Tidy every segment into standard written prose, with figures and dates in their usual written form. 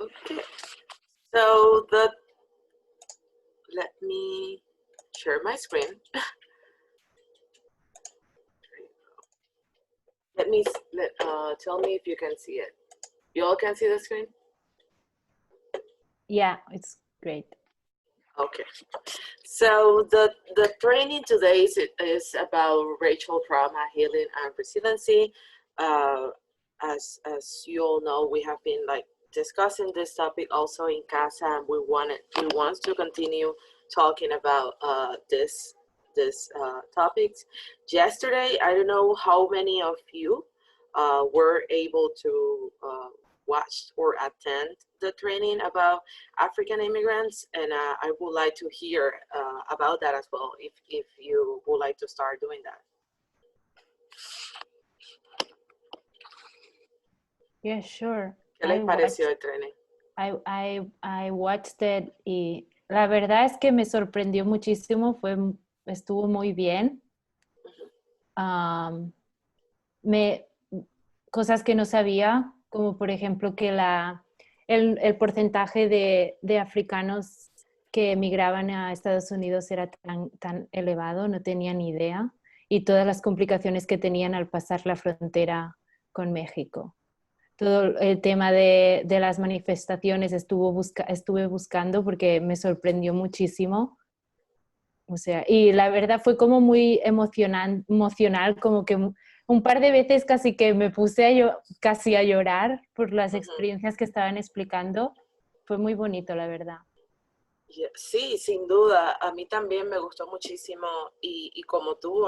Okay, so let me share my screen. Tell me if you can see it. You all can see the screen? Yeah, it's great. Okay, so the training today is about racial trauma, healing, and resiliency. As you all know, we have been like discussing this topic also in casa, and we want to continue talking about this topics. Yesterday, I don't know how many of you were able to watch or attend the training about African immigrants, and I would like to hear about that as well, if you would like to start doing that. Yeah, sure. ¿Qué les pareció el training? I watched it y la verdad es que me sorprendió muchísimo, estuvo muy bien. Cosas que no sabía, como por ejemplo que el porcentaje de africanos que emigraban a Estados Unidos era tan elevado, no tenía ni idea, y todas las complicaciones que tenían al pasar la frontera con México. Todo el tema de las manifestaciones estuve buscando porque me sorprendió muchísimo. O sea, y la verdad fue como muy emocional, como que un par de veces casi que me puse casi a llorar por las experiencias que estaban explicando. Fue muy bonito, la verdad. Sí, sin duda. A mí también me gustó muchísimo y como tú,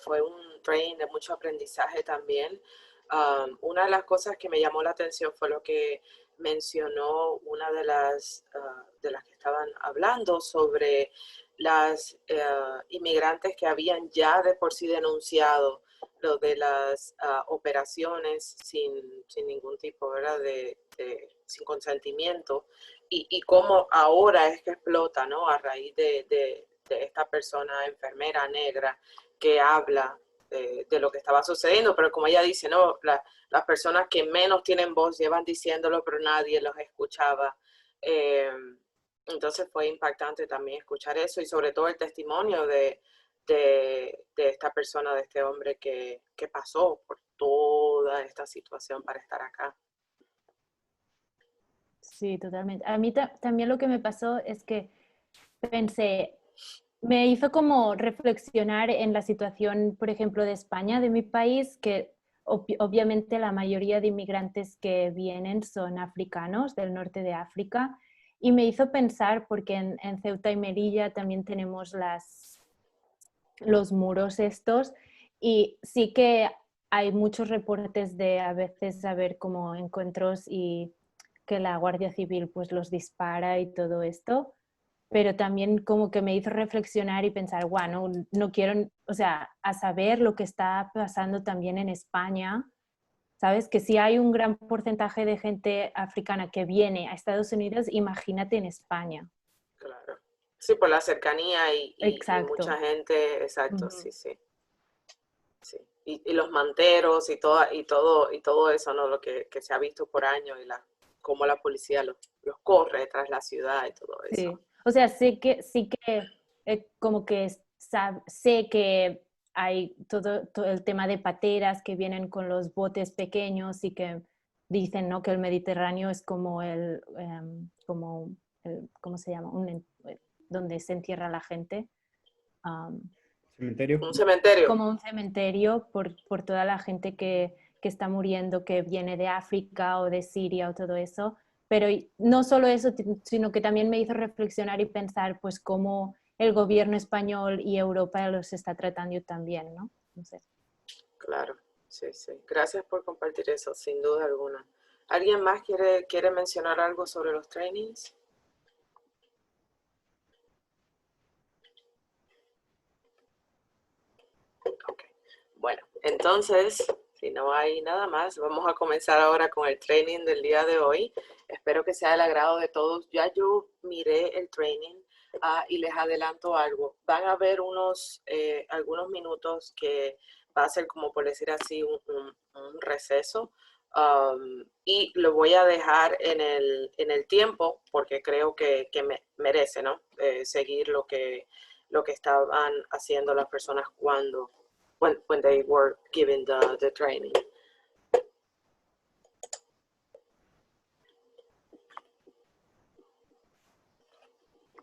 fue un training de mucho aprendizaje también. Una de las cosas que me llamó la atención fue lo que mencionó una de las que estaban hablando sobre las inmigrantes que habían ya de por sí denunciado lo de las operaciones sin ningún tipo, ¿verdad? Sin consentimiento, y cómo ahora es que explota, ¿no? A raíz de esta persona enfermera negra que habla de lo que estaba sucediendo, pero como ella dice, ¿no? Las personas que menos tienen voz llevan diciéndolo, pero nadie los escuchaba. Entonces fue impactante también escuchar eso, y sobre todo el testimonio de esta persona, de este hombre que pasó por toda esta situación para estar acá. Sí, totalmente. A mí también lo que me pasó es que pensé, me hizo como reflexionar en la situación, por ejemplo, de España, de mi país, que obviamente la mayoría de inmigrantes que vienen son africanos, del norte de África, y me hizo pensar, porque en Ceuta y Melilla también tenemos los muros estos, y sí que hay muchos reportes de a veces haber como encuentros y que la Guardia Civil pues los dispara y todo esto, pero también como que me hizo reflexionar y pensar, bueno, no quiero, o sea, a saber lo que está pasando también en España, ¿sabes? Que si hay un gran porcentaje de gente africana que viene a Estados Unidos, imagínate en España. Claro. Sí, por la cercanía y mucha gente, exacto, sí. Y los manteros y todo eso, ¿no? Lo que se ha visto por años, y cómo la policía los corre tras la ciudad y todo eso. Sí. O sea, sí que como que sé que hay todo el tema de pateras que vienen con los botes pequeños y que dicen, ¿no? Que el Mediterráneo es como ¿cómo se llama? Donde se entierra la gente. ¿Cementerio? Un cementerio. Como un cementerio por toda la gente que está muriendo, que viene de África o de Siria o todo eso. Pero no solo eso, sino que también me hizo reflexionar y pensar pues cómo el gobierno español y Europa los está tratando también, ¿no? No sé. Claro, sí. Gracias por compartir eso, sin duda alguna. ¿Alguien más quiere mencionar algo sobre los trainings? Okay. Bueno, entonces, si no hay nada más, vamos a comenzar ahora con el training del día de hoy. Espero que sea del agrado de todos. Ya yo miré el training y les adelanto algo. Van a haber algunos minutos que va a ser, como por decir así, un receso y lo voy a dejar en el tiempo porque creo que merece, ¿no? Seguir lo que estaban haciendo las personas when they were giving the training.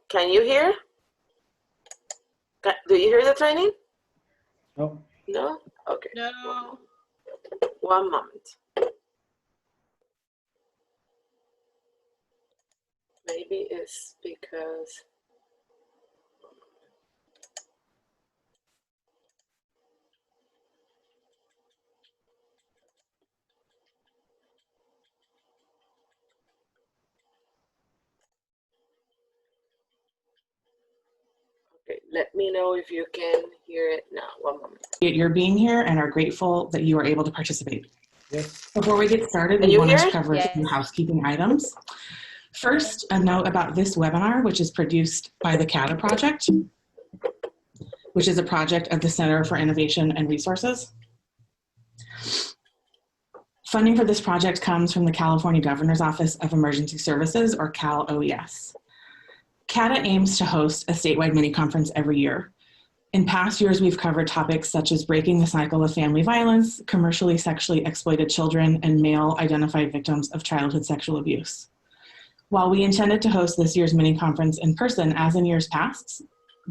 Can you hear? Do you hear the training? No. No? Okay. No. One moment. Maybe it's because okay, let me know if you can hear it now. One moment. You're being here and are grateful that you are able to participate. Yes. Before we get started, Can we you wanted hear to it? cover a few housekeeping items. First, a note about this webinar, which is produced by the CATA project, which is a project of the Center for Innovation and Resources. Funding for this project comes from the California Governor's Office of Emergency Services, or Cal-OES. CATA aims to host a statewide mini-conference every year. In past years, we've covered topics such as breaking the cycle of family violence, commercially sexually exploited children, and male-identified victims of childhood sexual abuse. While we intended to host this year's mini-conference in person, as in years past,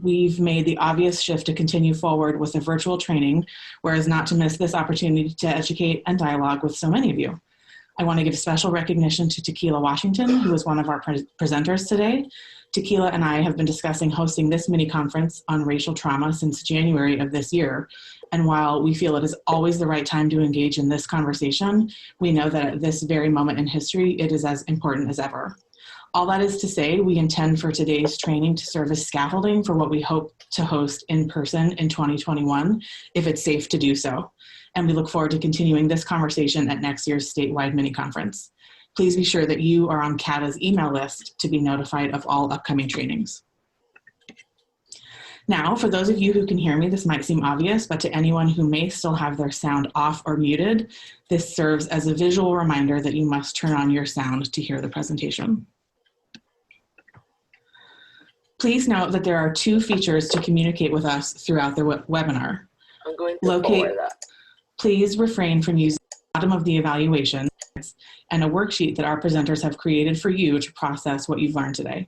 we've made the obvious shift to continue forward with a virtual training, whereas not to miss this opportunity to educate and dialogue with so many of you. I want to give special recognition to Tequila Washington, who is one of our presenters today. Tequila and I have been discussing hosting this mini conference on racial trauma since January of this year. And while we feel it is always the right time to engage in this conversation, we know that at this very moment in history, it is as important as ever. All that is to say, we intend for today's training to serve as scaffolding for what we hope to host in person in 2021, if it's safe to do so. And we look forward to continuing this conversation at next year's statewide mini conference. Please be sure that you are on CATA's email list to be notified of all upcoming trainings. Now, for those of you who can hear me, this might seem obvious, but to anyone who may still have their sound off or muted, this serves as a visual reminder that you must turn on your sound to hear the presentation. Please note that there are two features to communicate with us throughout the webinar. I'm going to forward that. Please refrain from using the bottom of the evaluation and a worksheet that our presenters have created for you to process what you've learned today.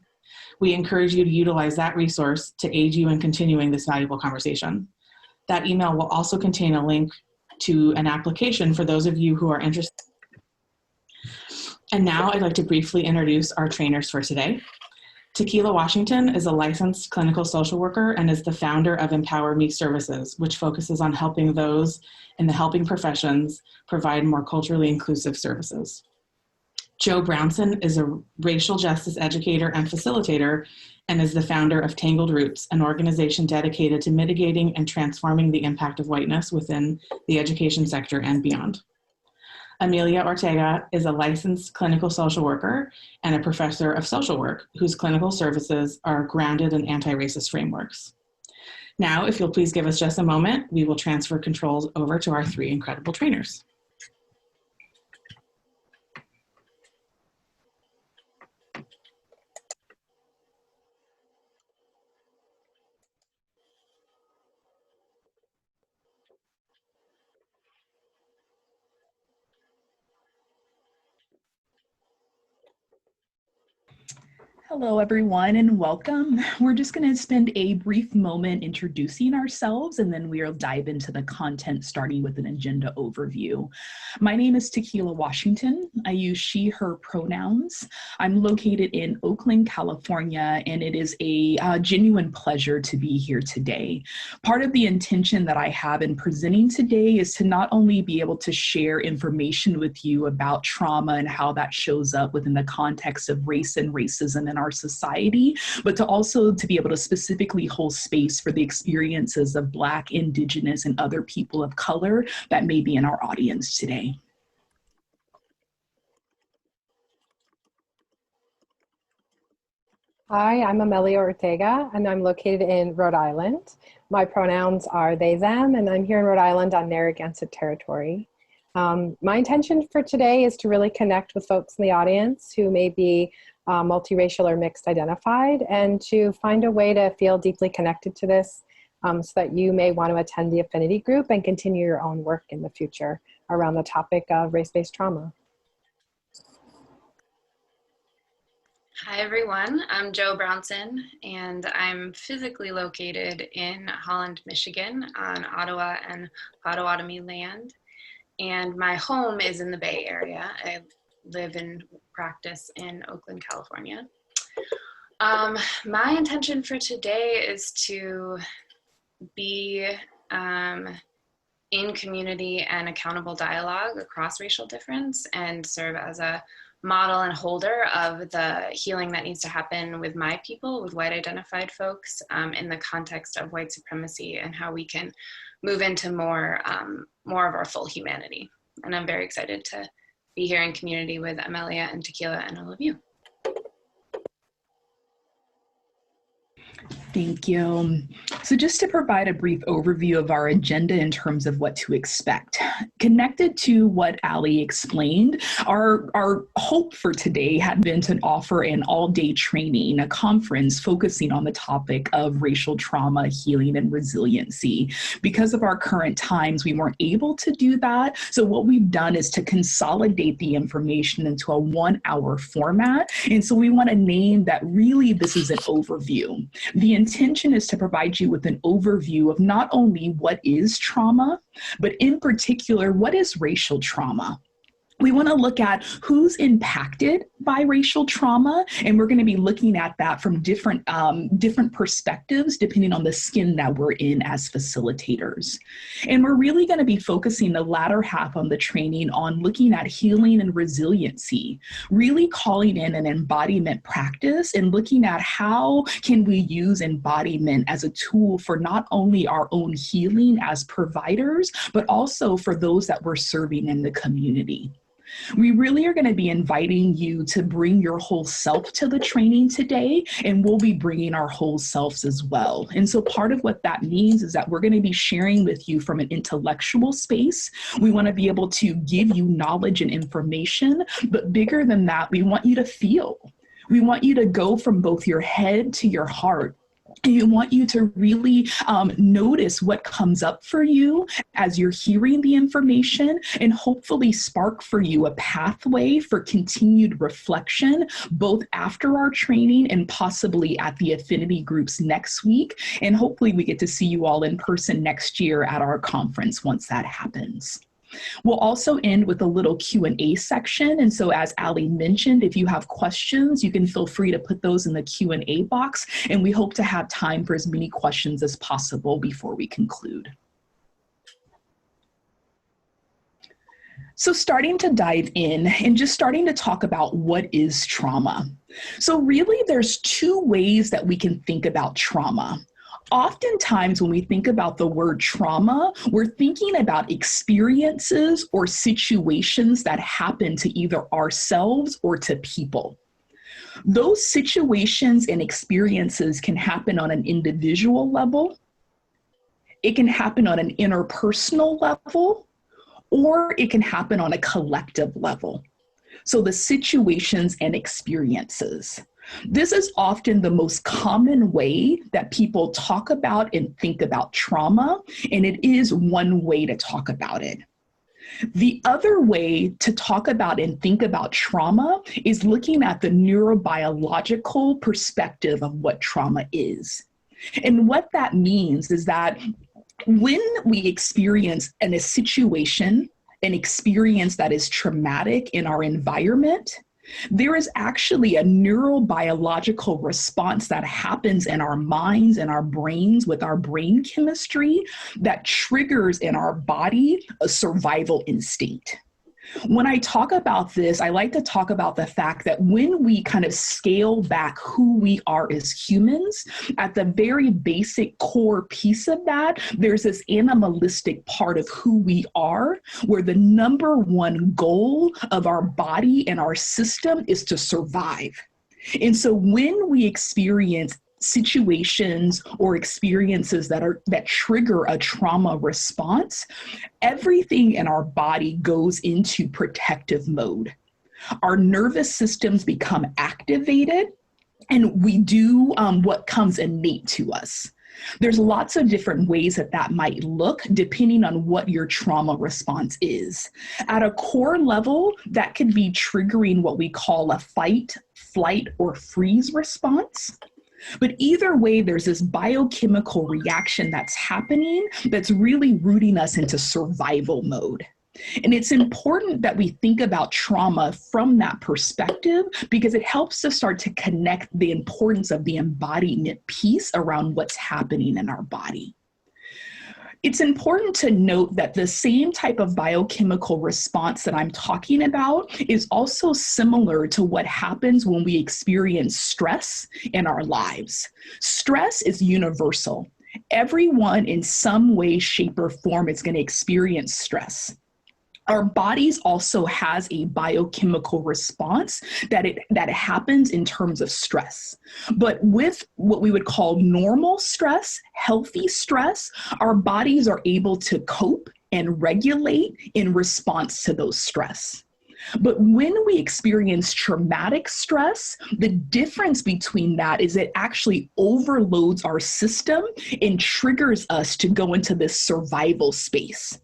We encourage you to utilize that resource to aid you in continuing this valuable conversation. That email will also contain a link to an application for those of you who are interested. And now I'd like to briefly introduce our trainers for today. Tequila Washington is a licensed clinical social worker and is the founder of Empower Me Services, which focuses on helping those in the helping professions provide more culturally inclusive services. Joe Brownson is a racial justice educator and facilitator and is the founder of Tangled Roots, an organization dedicated to mitigating and transforming the impact of whiteness within the education sector and beyond. Amelia Ortega is a licensed clinical social worker and a professor of social work whose clinical services are grounded in anti-racist frameworks. Now, if you'll please give us just a moment, we will transfer controls over to our three incredible trainers. Hello, everyone, and welcome. We're just going to spend a brief moment introducing ourselves, and then we'll dive into the content, starting with an agenda overview. My name is Tequila Washington. I use she, her pronouns. I'm located in Oakland, California, and it is a genuine pleasure to be here today. Part of the intention that I have in presenting today is to not only be able to share information with you about trauma and how that shows up within the context of race and racism in our society, but to also to be able to specifically hold space for the experiences of Black, Indigenous, and other people of color that may be in our audience today. Hi, I'm Amelia Ortega, and I'm located in Rhode Island. My pronouns are they, them, and I'm here in Rhode Island on Narragansett territory. My intention for today is to really connect with folks in the audience who may be multiracial or mixed identified, and to find a way to feel deeply connected to this so that you may want to attend the affinity group and continue your own work in the future around the topic of race-based trauma. Hi everyone, I'm Jo Brownson, and I'm physically located in Holland, Michigan on Ottawa and Potawatomi land. And my home is in the Bay Area. I live and practice in Oakland, California. My intention for today is to be in community and accountable dialogue across racial difference, and serve as a model and holder of the healing that needs to happen with my people, with white identified folks, in the context of white supremacy, and how we can move into more of our full humanity. And I'm very excited to be here in community with Amelia and Tequila and all of you. Thank you. So just to provide a brief overview of our agenda in terms of what to expect, connected to what Ali explained, our hope for today had been to offer an all-day training, a conference focusing on the topic of racial trauma, healing, and resiliency. Because of our current times, we weren't able to do that. So what we've done is to consolidate the information into a 1-hour format. And so we want to name that really this is an overview. The intention is to provide you with an overview of not only what is trauma, but in particular, what is racial trauma? We want to look at who's impacted by racial trauma, and we're going to be looking at that from different perspectives, depending on the skin that we're in as facilitators. And we're really going to be focusing the latter half on the training on looking at healing and resiliency, really calling in an embodiment practice and looking at how can we use embodiment as a tool for not only our own healing as providers, but also for those that we're serving in the community. We really are going to be inviting you to bring your whole self to the training today, and we'll be bringing our whole selves as well. And so part of what that means is that we're going to be sharing with you from an intellectual space. We want to be able to give you knowledge and information, but bigger than that, we want you to feel. We want you to go from both your head to your heart. And we want you to really notice what comes up for you as you're hearing the information, and hopefully spark for you a pathway for continued reflection, both after our training and possibly at the affinity groups next week. And hopefully we get to see you all in person next year at our conference once that happens. We'll also end with a little Q&A section. And so as Ali mentioned, if you have questions, you can feel free to put those in the Q&A box. And we hope to have time for as many questions as possible before we conclude. So starting to dive in and just starting to talk about what is trauma. So really there's two ways that we can think about trauma. Oftentimes when we think about the word trauma, we're thinking about experiences or situations that happen to either ourselves or to people. Those situations and experiences can happen on an individual level. It can happen on an interpersonal level, or it can happen on a collective level. So the situations and experiences. This is often the most common way that people talk about and think about trauma, and it is one way to talk about it. The other way to talk about and think about trauma is looking at the neurobiological perspective of what trauma is. And what that means is that when we experience a situation, an experience that is traumatic in our environment, there is actually a neurobiological response that happens in our minds and our brains with our brain chemistry that triggers in our body a survival instinct. When I talk about this, I like to talk about the fact that when we kind of scale back who we are as humans, at the very basic core piece of that, there's this animalistic part of who we are, where the number one goal of our body and our system is to survive. And so when we experience situations or experiences that trigger a trauma response, everything in our body goes into protective mode. Our nervous systems become activated, and we do what comes innate to us. There's lots of different ways that might look depending on what your trauma response is. At a core level, that could be triggering what we call a fight, flight, or freeze response. But either way, there's this biochemical reaction that's happening that's really rooting us into survival mode. And it's important that we think about trauma from that perspective, because it helps us start to connect the importance of the embodiment piece around what's happening in our body. It's important to note that the same type of biochemical response that I'm talking about is also similar to what happens when we experience stress in our lives. Stress is universal. Everyone in some way, shape, or form is going to experience stress. Our bodies also has a biochemical response that happens in terms of stress. But with what we would call normal stress, healthy stress, our bodies are able to cope and regulate in response to those stress. But when we experience traumatic stress, the difference between that is it actually overloads our system and triggers us to go into this survival space.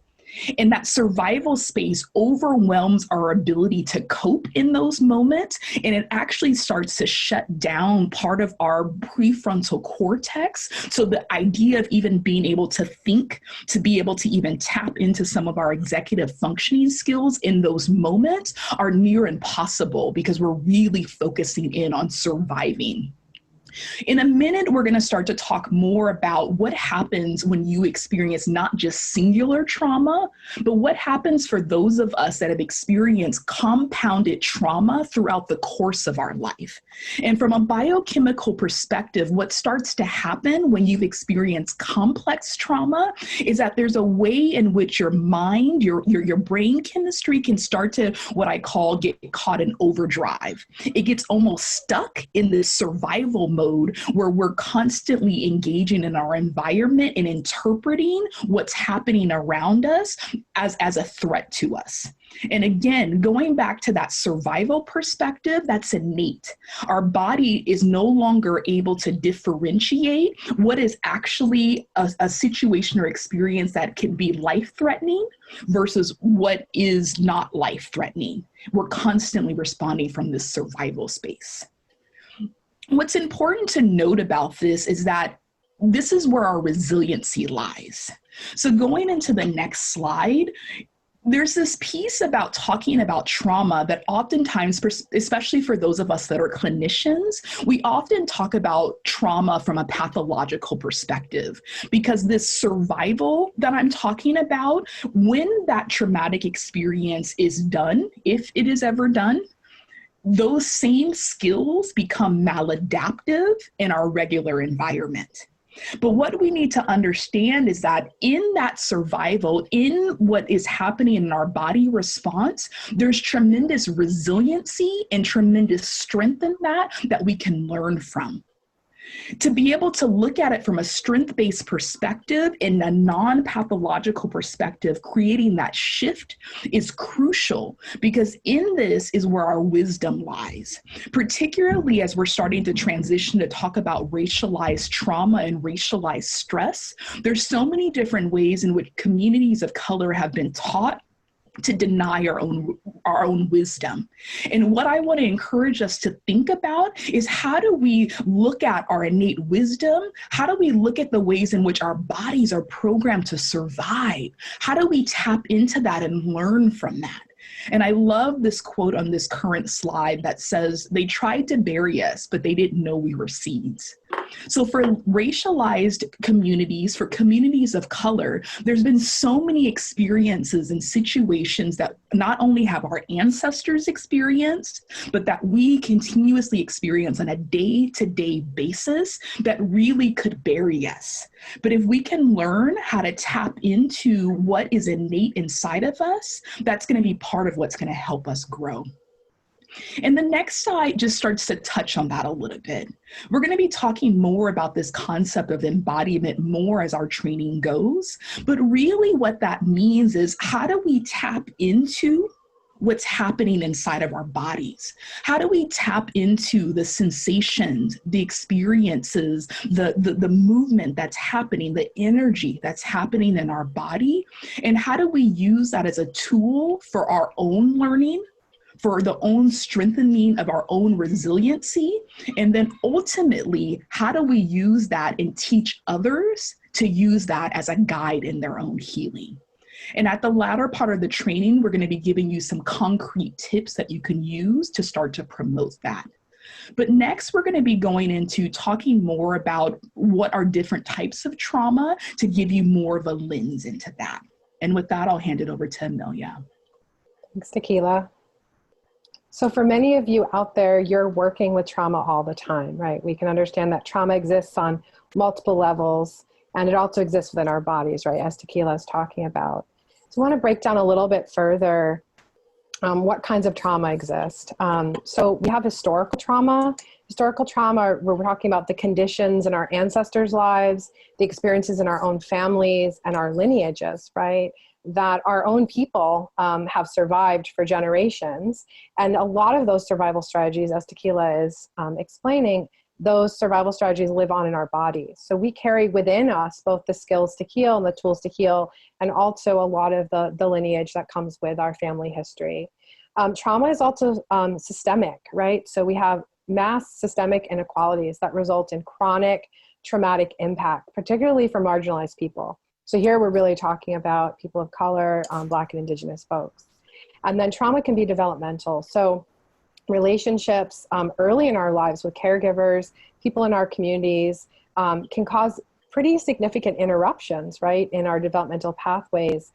And that survival space overwhelms our ability to cope in those moments, and it actually starts to shut down part of our prefrontal cortex. So the idea of even being able to think, to be able to even tap into some of our executive functioning skills in those moments are near impossible, because we're really focusing in on surviving. In a minute, we're going to start to talk more about what happens when you experience not just singular trauma, but what happens for those of us that have experienced compounded trauma throughout the course of our life. And from a biochemical perspective, what starts to happen when you've experienced complex trauma is that there's a way in which your mind, your brain chemistry can start to, what I call, get caught in overdrive. It gets almost stuck in this survival mode where we're constantly engaging in our environment and interpreting what's happening around us as a threat to us. And again, going back to that survival perspective, that's innate. Our body is no longer able to differentiate what is actually a situation or experience that can be life-threatening versus what is not life-threatening. We're constantly responding from this survival space. What's important to note about this is that this is where our resiliency lies. So going into the next slide, there's this piece about talking about trauma that oftentimes, especially for those of us that are clinicians, we often talk about trauma from a pathological perspective, because this survival that I'm talking about, when that traumatic experience is done, if it is ever done, those same skills become maladaptive in our regular environment. But what we need to understand is that in that survival, in what is happening in our body response, there's tremendous resiliency and tremendous strength in that we can learn from. To be able to look at it from a strength-based perspective and a non-pathological perspective, creating that shift is crucial, because in this is where our wisdom lies, particularly as we're starting to transition to talk about racialized trauma and racialized stress. There's so many different ways in which communities of color have been taught to deny our own wisdom. And what I want to encourage us to think about is, how do we look at our innate wisdom? How do we look at the ways in which our bodies are programmed to survive? How do we tap into that and learn from that? And I love this quote on this current slide that says, "They tried to bury us, but they didn't know we were seeds." So for racialized communities, for communities of color, there's been so many experiences and situations that not only have our ancestors experienced, but that we continuously experience on a day-to-day basis that really could bury us. But if we can learn how to tap into what is innate inside of us, that's going to be part of what's going to help us grow. And the next slide just starts to touch on that a little bit. We're going to be talking more about this concept of embodiment more as our training goes, but really what that means is, how do we tap into what's happening inside of our bodies? How do we tap into the sensations, the experiences, the movement that's happening, the energy that's happening in our body? And how do we use that as a tool for our own learning, for the own strengthening of our own resiliency? And then ultimately, how do we use that and teach others to use that as a guide in their own healing? And at the latter part of the training, we're going to be giving you some concrete tips that you can use to start to promote that. But next, we're going to be going into talking more about what are different types of trauma to give you more of a lens into that. And with that, I'll hand it over to Amelia. Thanks, Tequila. So for many of you out there, you're working with trauma all the time, right? We can understand that trauma exists on multiple levels, and it also exists within our bodies, right, as Tequila is talking about. So I want to break down a little bit further what kinds of trauma exist. So we have historical trauma. Historical trauma, we're talking about the conditions in our ancestors' lives, the experiences in our own families and our lineages, right, that our own people have survived for generations. And a lot of those survival strategies, as Tequila is explaining, those survival strategies live on in our bodies. So we carry within us both the skills to heal and the tools to heal, and also a lot of the lineage that comes with our family history. Trauma is also systemic, right? So we have mass systemic inequalities that result in chronic traumatic impact, particularly for marginalized people. So here we're really talking about people of color, Black and Indigenous folks. And then trauma can be developmental. So relationships early in our lives with caregivers, people in our communities, can cause pretty significant interruptions, right, in our developmental pathways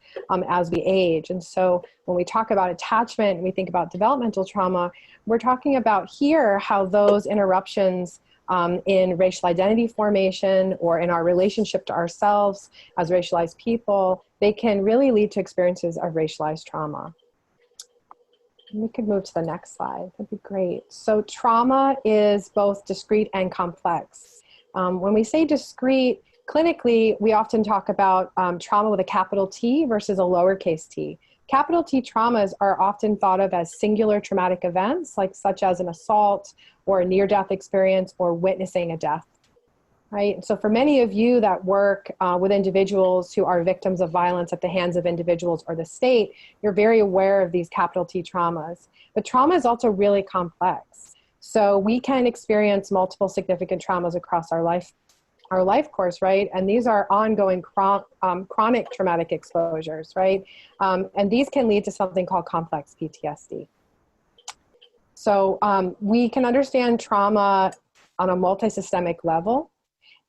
as we age. And so when we talk about attachment and we think about developmental trauma, we're talking about here how those interruptions in racial identity formation or in our relationship to ourselves as racialized people, they can really lead to experiences of racialized trauma. We could move to the next slide. That'd be great. So trauma is both discrete and complex. When we say discrete, clinically, we often talk about trauma with a capital T versus a lowercase t. Capital T traumas are often thought of as singular traumatic events, like such as an assault or a near-death experience or witnessing a death. Right? So for many of you that work with individuals who are victims of violence at the hands of individuals or the state, you're very aware of these capital T traumas. But trauma is also really complex. So we can experience multiple significant traumas across our life course, right? And these are ongoing chronic traumatic exposures, right? And these can lead to something called complex PTSD. So we can understand trauma on a multisystemic level.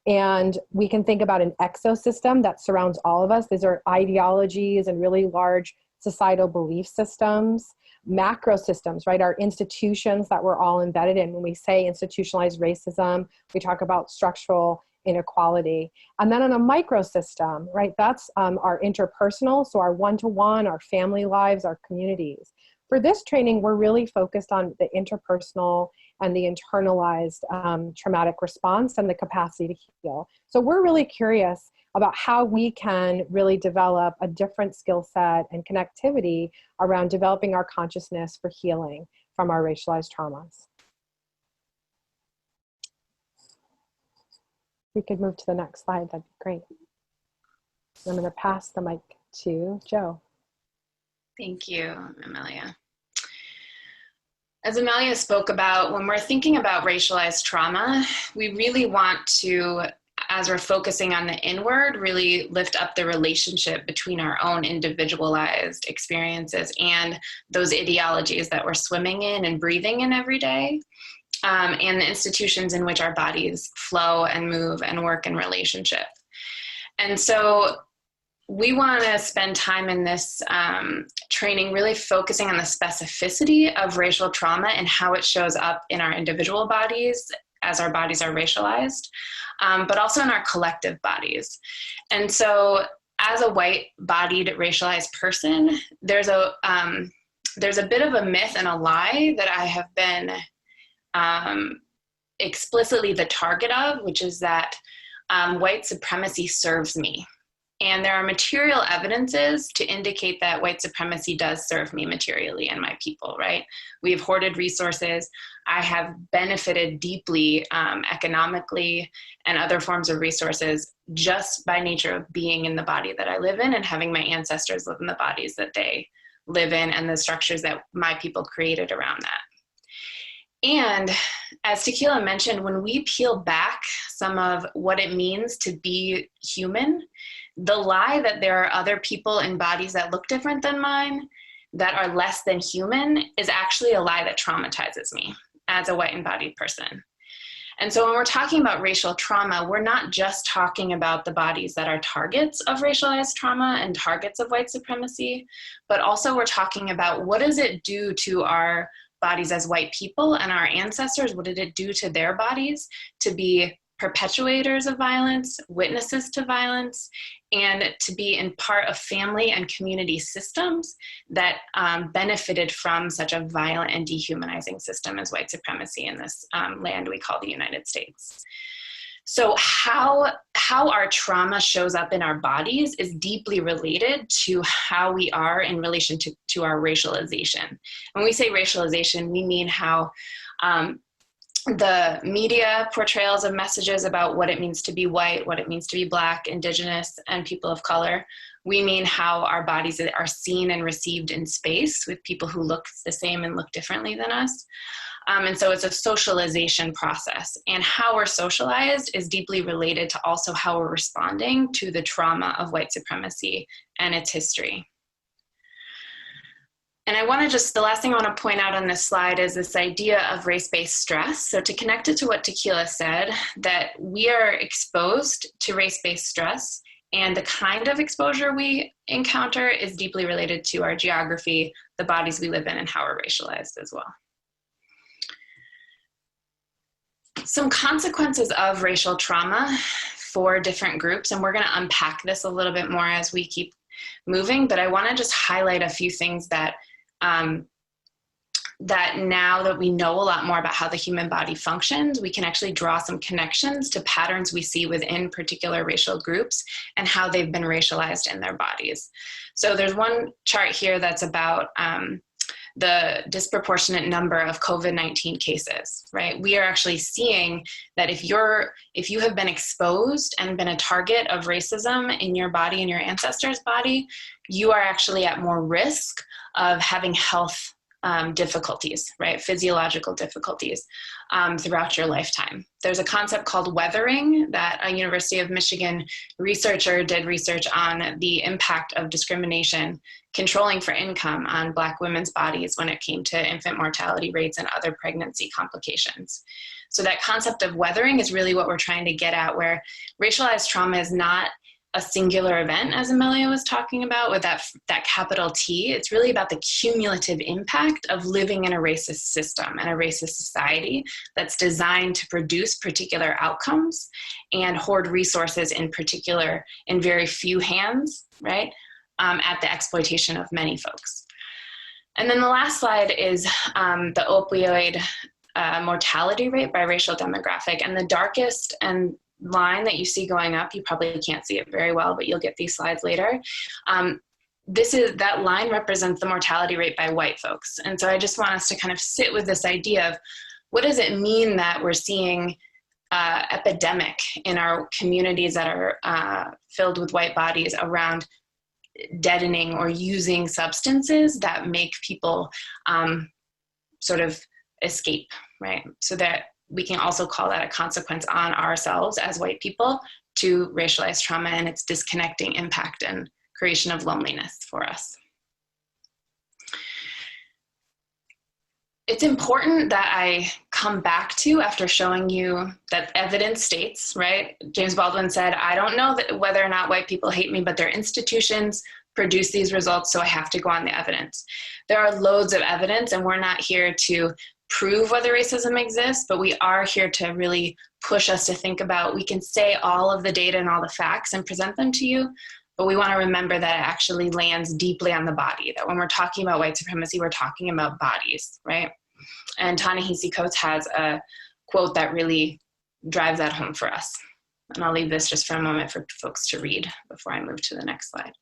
And we can think about an exosystem that surrounds all of us. These are ideologies and really large societal belief systems. Macro systems, right, are institutions that we're all embedded in. When we say institutionalized racism, we talk about structural inequality. And then on a microsystem, right, that's our interpersonal, so our one-to-one, our family lives, our communities. For this training, we're really focused on the interpersonal and the internalized traumatic response and the capacity to heal. So we're really curious about how we can really develop a different skill set and connectivity around developing our consciousness for healing from our racialized traumas. We could move to the next slide, that'd be great. I'm going to pass the mic to Joe. Thank you, Amelia. As Amelia spoke about, when we're thinking about racialized trauma, we really want to, as we're focusing on the inward, really lift up the relationship between our own individualized experiences and those ideologies that we're swimming in and breathing in every day, and the institutions in which our bodies flow and move and work in relationship. And so we want to spend time in this training really focusing on the specificity of racial trauma and how it shows up in our individual bodies as our bodies are racialized, but also in our collective bodies. And so as a white-bodied racialized person, there's a there's a bit of a myth and a lie that I have been explicitly the target of, which is that white supremacy serves me. And there are material evidences to indicate that white supremacy does serve me materially and my people, right? We have hoarded resources. I have benefited deeply economically and other forms of resources just by nature of being in the body that I live in and having my ancestors live in the bodies that they live in and the structures that my people created around that. And as Tequila mentioned, when we peel back some of what it means to be human, the lie that there are other people in bodies that look different than mine, that are less than human, is actually a lie that traumatizes me as a white embodied person. And so when we're talking about racial trauma, we're not just talking about the bodies that are targets of racialized trauma and targets of white supremacy, but also we're talking about what does it do to our bodies as white people and our ancestors? What did it do to their bodies to be perpetuators of violence, witnesses to violence, and to be in part of family and community systems that benefited from such a violent and dehumanizing system as white supremacy in this land we call the United States. So how our trauma shows up in our bodies is deeply related to how we are in relation to our racialization. When we say racialization, we mean how the media portrayals of messages about what it means to be white, what it means to be Black, Indigenous, and people of color. We mean how our bodies are seen and received in space with people who look the same and look differently than us. And so it's a socialization process. And how we're socialized is deeply related to also how we're responding to the trauma of white supremacy and its history. And I want to the last thing I want to point out on this slide is this idea of race-based stress. So to connect it to what Tequila said, that we are exposed to race-based stress, and the kind of exposure we encounter is deeply related to our geography, the bodies we live in, and how we're racialized as well. Some consequences of racial trauma for different groups, and we're going to unpack this a little bit more as we keep moving, but I want to just highlight a few things that that now that we know a lot more about how the human body functions, we can actually draw some connections to patterns we see within particular racial groups and how they've been racialized in their bodies. So there's one chart here that's about the disproportionate number of COVID-19 cases, right? We are actually seeing that if you have been exposed and been a target of racism in your body, in your ancestor's body, you are actually at more risk of having health difficulties, right? Physiological difficulties throughout your lifetime. There's a concept called weathering that a University of Michigan researcher did research on the impact of discrimination controlling for income on Black women's bodies when it came to infant mortality rates and other pregnancy complications. So that concept of weathering is really what we're trying to get at, where racialized trauma is not a singular event, as Amelia was talking about with that capital T. It's really about the cumulative impact of living in a racist system and a racist society that's designed to produce particular outcomes and hoard resources in very few hands, right, at the exploitation of many folks. And then the last slide is the opioid mortality rate by racial demographic, and the darkest and line that you see going up, you probably can't see it very well, but you'll get these slides later. That line represents the mortality rate by white folks. And so I just want us to kind of sit with this idea of what does it mean that we're seeing epidemic in our communities that are filled with white bodies around deadening or using substances that make people sort of escape, right? So that we can also call that a consequence on ourselves as white people to racialized trauma and its disconnecting impact and creation of loneliness for us. It's important that I come back to, after showing you that evidence states, right? James Baldwin said, I don't know whether or not white people hate me, but their institutions produce these results, so I have to go on the evidence. There are loads of evidence, and we're not here to prove whether racism exists, but we are here to really push us to think about, we can say all of the data and all the facts and present them to you, but we want to remember that it actually lands deeply on the body, that when we're talking about white supremacy, we're talking about bodies, right? And Ta-Nehisi Coates has a quote that really drives that home for us. And I'll leave this just for a moment for folks to read before I move to the next slide.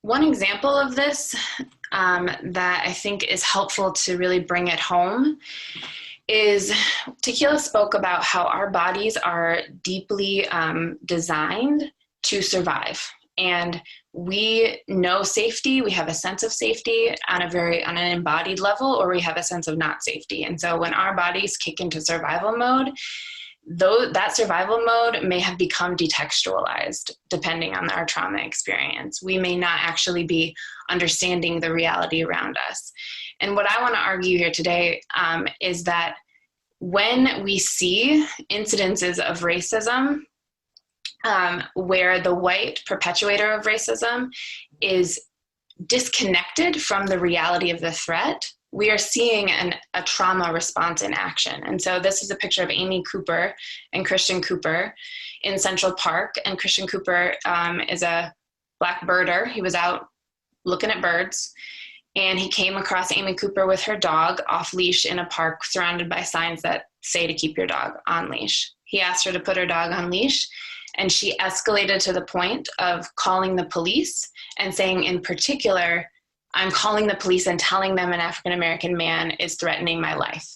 One example of this that I think is helpful to really bring it home is Tequila spoke about how our bodies are deeply designed to survive. And we know safety, we have a sense of safety on an embodied level, or we have a sense of not safety. And so when our bodies kick into survival mode, that survival mode may have become detextualized depending on our trauma experience. We may not actually be understanding the reality around us. And what I want to argue here today is that when we see incidences of racism, where the white perpetuator of racism is disconnected from the reality of the threat, we are seeing a trauma response in action. And so this is a picture of Amy Cooper and Christian Cooper in Central Park. And Christian Cooper is a Black birder. He was out looking at birds, and he came across Amy Cooper with her dog off leash in a park surrounded by signs that say to keep your dog on leash. He asked her to put her dog on leash, and she escalated to the point of calling the police and saying, in particular, I'm calling the police and telling them an African-American man is threatening my life.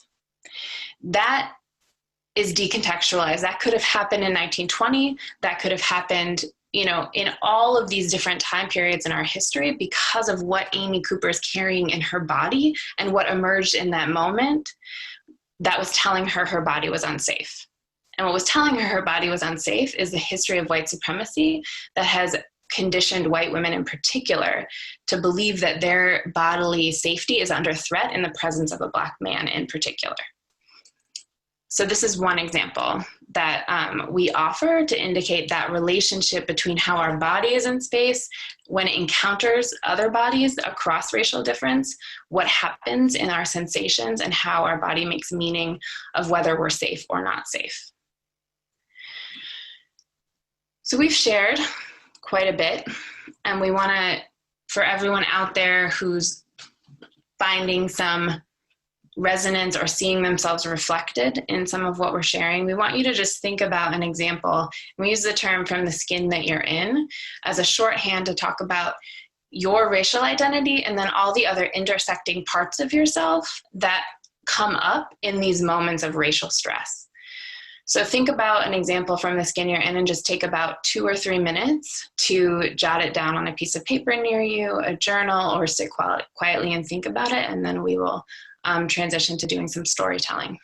That is decontextualized. That could have happened in 1920. That could have happened, in all of these different time periods in our history because of what Amy Cooper is carrying in her body and what emerged in that moment that was telling her her body was unsafe. And what was telling her her body was unsafe is the history of white supremacy that has conditioned white women in particular to believe that their bodily safety is under threat in the presence of a Black man in particular. So this is one example that we offer to indicate that relationship between how our body is in space when it encounters other bodies across racial difference, what happens in our sensations, and how our body makes meaning of whether we're safe or not safe. So we've shared quite a bit, and we want to, for everyone out there who's finding some resonance or seeing themselves reflected in some of what we're sharing, we want you to just think about an example. We use the term from the skin that you're in as a shorthand to talk about your racial identity and then all the other intersecting parts of yourself that come up in these moments of racial stress. So think about an example from the skin you're in and just take about 2 or 3 minutes to jot it down on a piece of paper near you, a journal, or sit quietly and think about it. And then we will transition to doing some storytelling.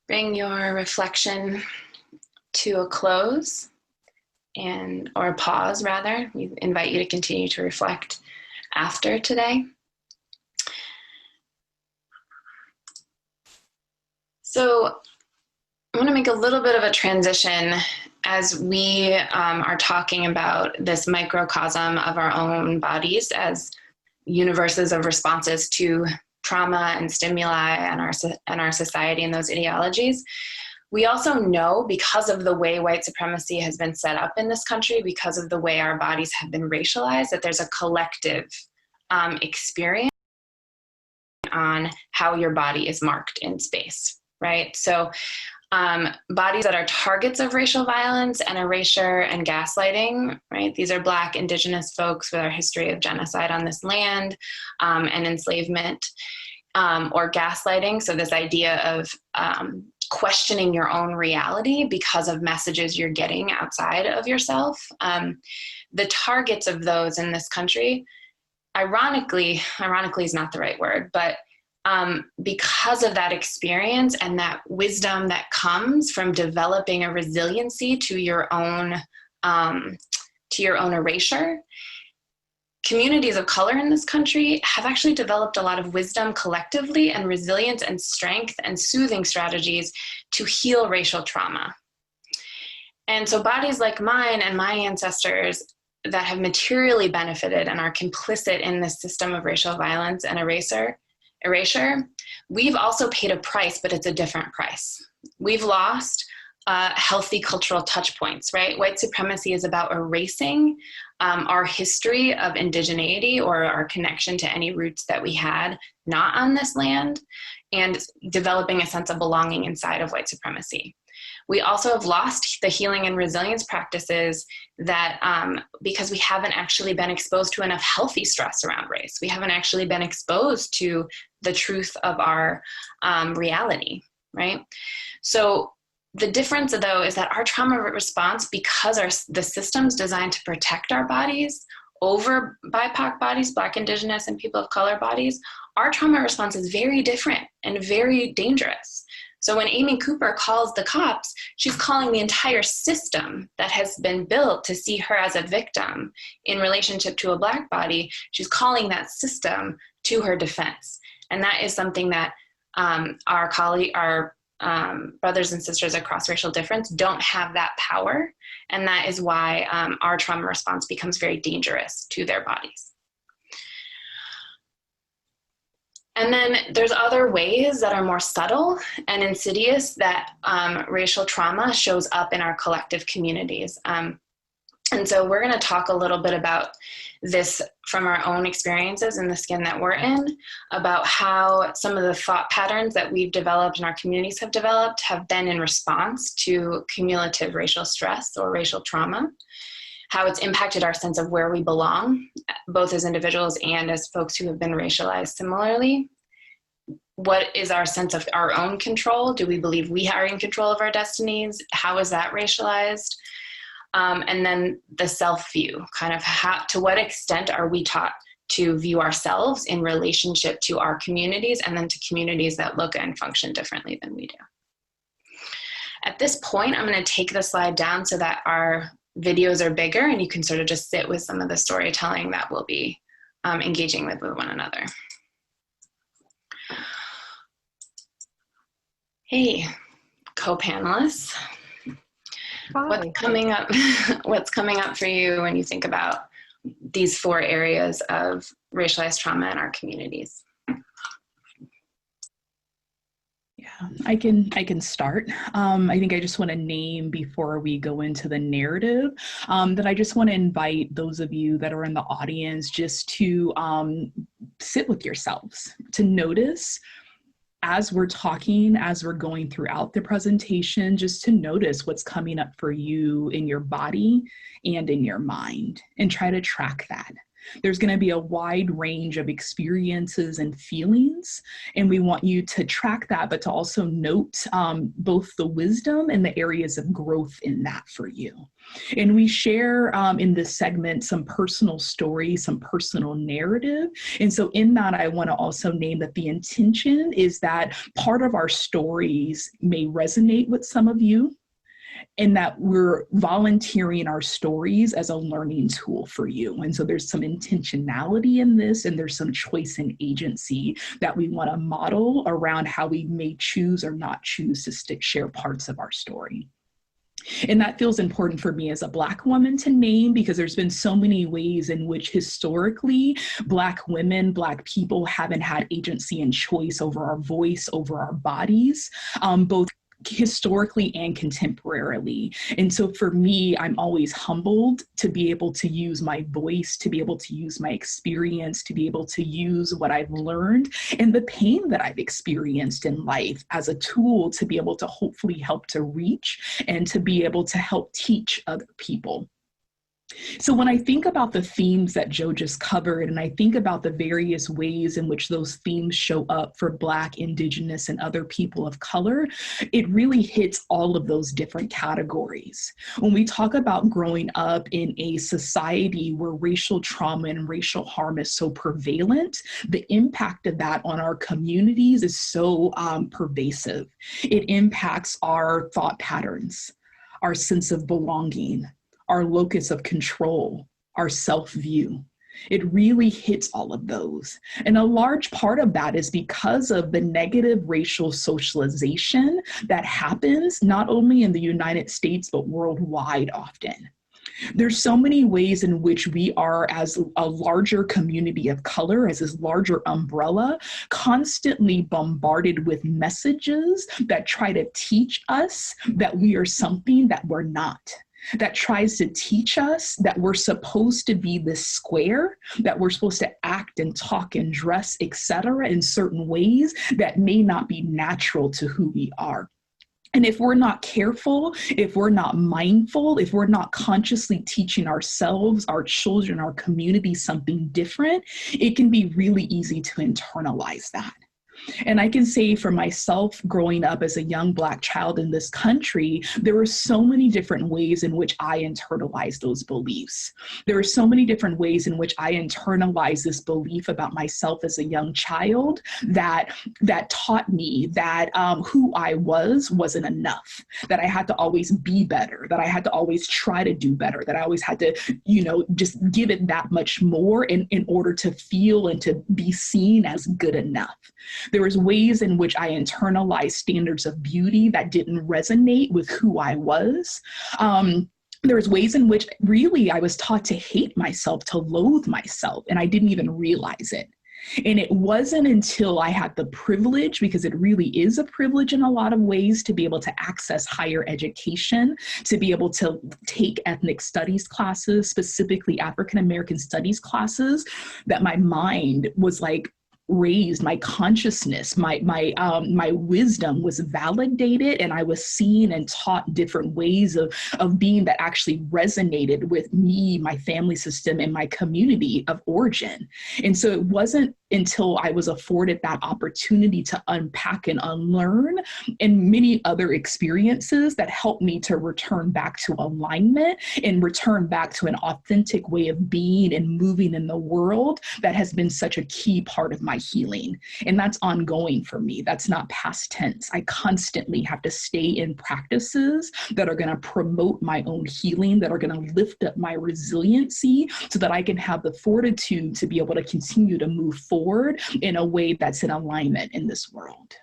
Bring your reflection to a close, or a pause rather. We invite you to continue to reflect after today. So I want to make a little bit of a transition as we are talking about this microcosm of our own bodies as universes of responses to trauma and stimuli and our society and those ideologies. We also know, because of the way white supremacy has been set up in this country, because of the way our bodies have been racialized, that there's a collective experience on how your body is marked in space, right? So bodies that are targets of racial violence and erasure and gaslighting, right? These are Black, Indigenous folks with our history of genocide on this land and enslavement, or gaslighting. So this idea of questioning your own reality because of messages you're getting outside of yourself. The targets of those in this country, ironically is not the right word, but because of that experience and that wisdom that comes from developing a resiliency to your own erasure, communities of color in this country have actually developed a lot of wisdom collectively and resilience and strength and soothing strategies to heal racial trauma. And so bodies like mine and my ancestors that have materially benefited and are complicit in this system of racial violence and erasure, we've also paid a price, but it's a different price. We've lost healthy cultural touch points, right? White supremacy is about erasing our history of indigeneity or our connection to any roots that we had not on this land, and developing a sense of belonging inside of white supremacy. We also have lost the healing and resilience practices that, because we haven't actually been exposed to enough healthy stress around race. We haven't actually been exposed to the truth of our reality, right? So the difference, though, is that our trauma response, because the system's designed to protect our bodies over BIPOC bodies, Black, Indigenous, and people of color bodies, our trauma response is very different and very dangerous. So when Amy Cooper calls the cops, she's calling the entire system that has been built to see her as a victim in relationship to a Black body. She's calling that system to her defense. And that is something that our brothers and sisters across racial difference don't have that power. And that is why our trauma response becomes very dangerous to their bodies. And then there's other ways that are more subtle and insidious that racial trauma shows up in our collective communities. And so we're going to talk a little bit about this from our own experiences in the skin that we're in, about how some of the thought patterns that we've developed and our communities have developed have been in response to cumulative racial stress or racial trauma, how it's impacted our sense of where we belong, both as individuals and as folks who have been racialized similarly. What is our sense of our own control? Do we believe we are in control of our destinies? How is that racialized? And then the self-view, kind of to what extent are we taught to view ourselves in relationship to our communities and then to communities that look and function differently than we do. At this point, I'm going to take the slide down so that our videos are bigger and you can sort of just sit with some of the storytelling that we'll be engaging with one another. Hey, co-panelists. Hi. What's coming up for you when you think about these 4 areas of racialized trauma in our communities? Yeah, I can start. I think I just want to name, before we go into the narrative, that I just want to invite those of you that are in the audience just to sit with yourselves, to notice as we're talking, as we're going throughout the presentation, just to notice what's coming up for you in your body and in your mind, and try to track that. There's going to be a wide range of experiences and feelings, and we want you to track that, but to also note both the wisdom and the areas of growth in that for you. And we share in this segment some personal stories, some personal narrative. And so in that, I want to also name that the intention is that part of our stories may resonate with some of you, and that we're volunteering our stories as a learning tool for you. And so there's some intentionality in this, and there's some choice and agency that we want to model around how we may choose or not choose to share parts of our story. And that feels important for me as a Black woman to name, because there's been so many ways in which historically Black women, Black people haven't had agency and choice over our voice, over our bodies, both historically and contemporarily. And so for me, I'm always humbled to be able to use my voice, to be able to use my experience, to be able to use what I've learned and the pain that I've experienced in life as a tool to be able to hopefully help to reach and to be able to help teach other people. So when I think about the themes that Joe just covered, and I think about the various ways in which those themes show up for Black, Indigenous, and other people of color, it really hits all of those different categories. When we talk about growing up in a society where racial trauma and racial harm is so prevalent, the impact of that on our communities is so pervasive. It impacts our thought patterns, our sense of belonging, our locus of control, our self-view. It really hits all of those. And a large part of that is because of the negative racial socialization that happens not only in the United States, but worldwide often. There's so many ways in which we are, as a larger community of color, as this larger umbrella, constantly bombarded with messages that try to teach us that we are something that we're not, that tries to teach us that we're supposed to be this square, that we're supposed to act and talk and dress, etc., in certain ways that may not be natural to who we are. And if we're not careful, if we're not mindful, if we're not consciously teaching ourselves, our children, our community something different, it can be really easy to internalize that. And I can say for myself, growing up as a young Black child in this country, there were so many different ways in which I internalized those beliefs. There were so many different ways in which I internalized this belief about myself as a young child that taught me that who I wasn't enough, that I had to always be better, that I had to always try to do better, that I always had to, just give it that much more in order to feel and to be seen as good enough. There was ways in which I internalized standards of beauty that didn't resonate with who I was. There was ways in which really I was taught to hate myself, to loathe myself, and I didn't even realize it. And it wasn't until I had the privilege, because it really is a privilege in a lot of ways, to be able to access higher education, to be able to take ethnic studies classes, specifically African American studies classes, that my mind was like raised, my consciousness, my wisdom was validated, and I was seen and taught different ways of being that actually resonated with me, my family system, and my community of origin. And so it wasn't until I was afforded that opportunity to unpack and unlearn, and many other experiences that helped me to return back to alignment and return back to an authentic way of being and moving in the world, that has been such a key part of my healing. And that's ongoing for me. That's not past tense. I constantly have to stay in practices that are going to promote my own healing, that are going to lift up my resiliency, so that I can have the fortitude to be able to continue to move forward in a way that's in alignment in this world.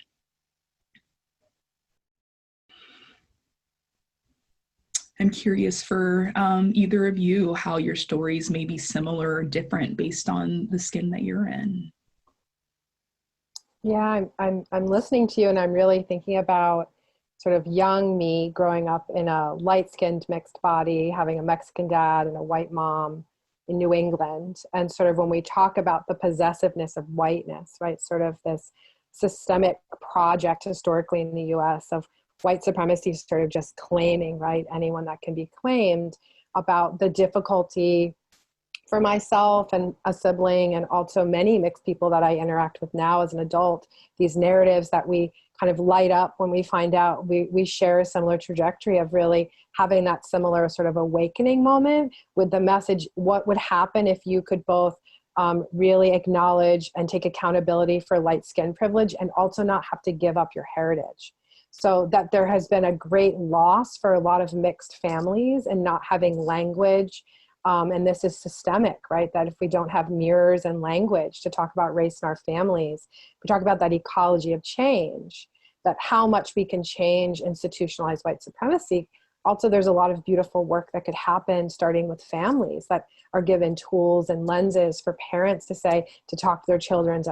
I'm curious for either of you how your stories may be similar or different based on the skin that you're in. Yeah, I'm listening to you, and I'm really thinking about sort of young me growing up in a light-skinned mixed body, having a Mexican dad and a white mom in New England. And sort of when we talk about the possessiveness of whiteness, right, sort of this systemic project historically in the US of white supremacy sort of just claiming, right, anyone that can be claimed, about the difficulty for myself and a sibling, and also many mixed people that I interact with now as an adult, these narratives that we kind of light up when we find out we share a similar trajectory of really having that similar sort of awakening moment with the message, what would happen if you could both really acknowledge and take accountability for light skin privilege and also not have to give up your heritage. So that there has been a great loss for a lot of mixed families and not having language. And this is systemic, right? That if we don't have mirrors and language to talk about race in our families, we talk about that ecology of change, that how much we can change institutionalized white supremacy. Also, there's a lot of beautiful work that could happen starting with families that are given tools and lenses for parents to say, to talk to their children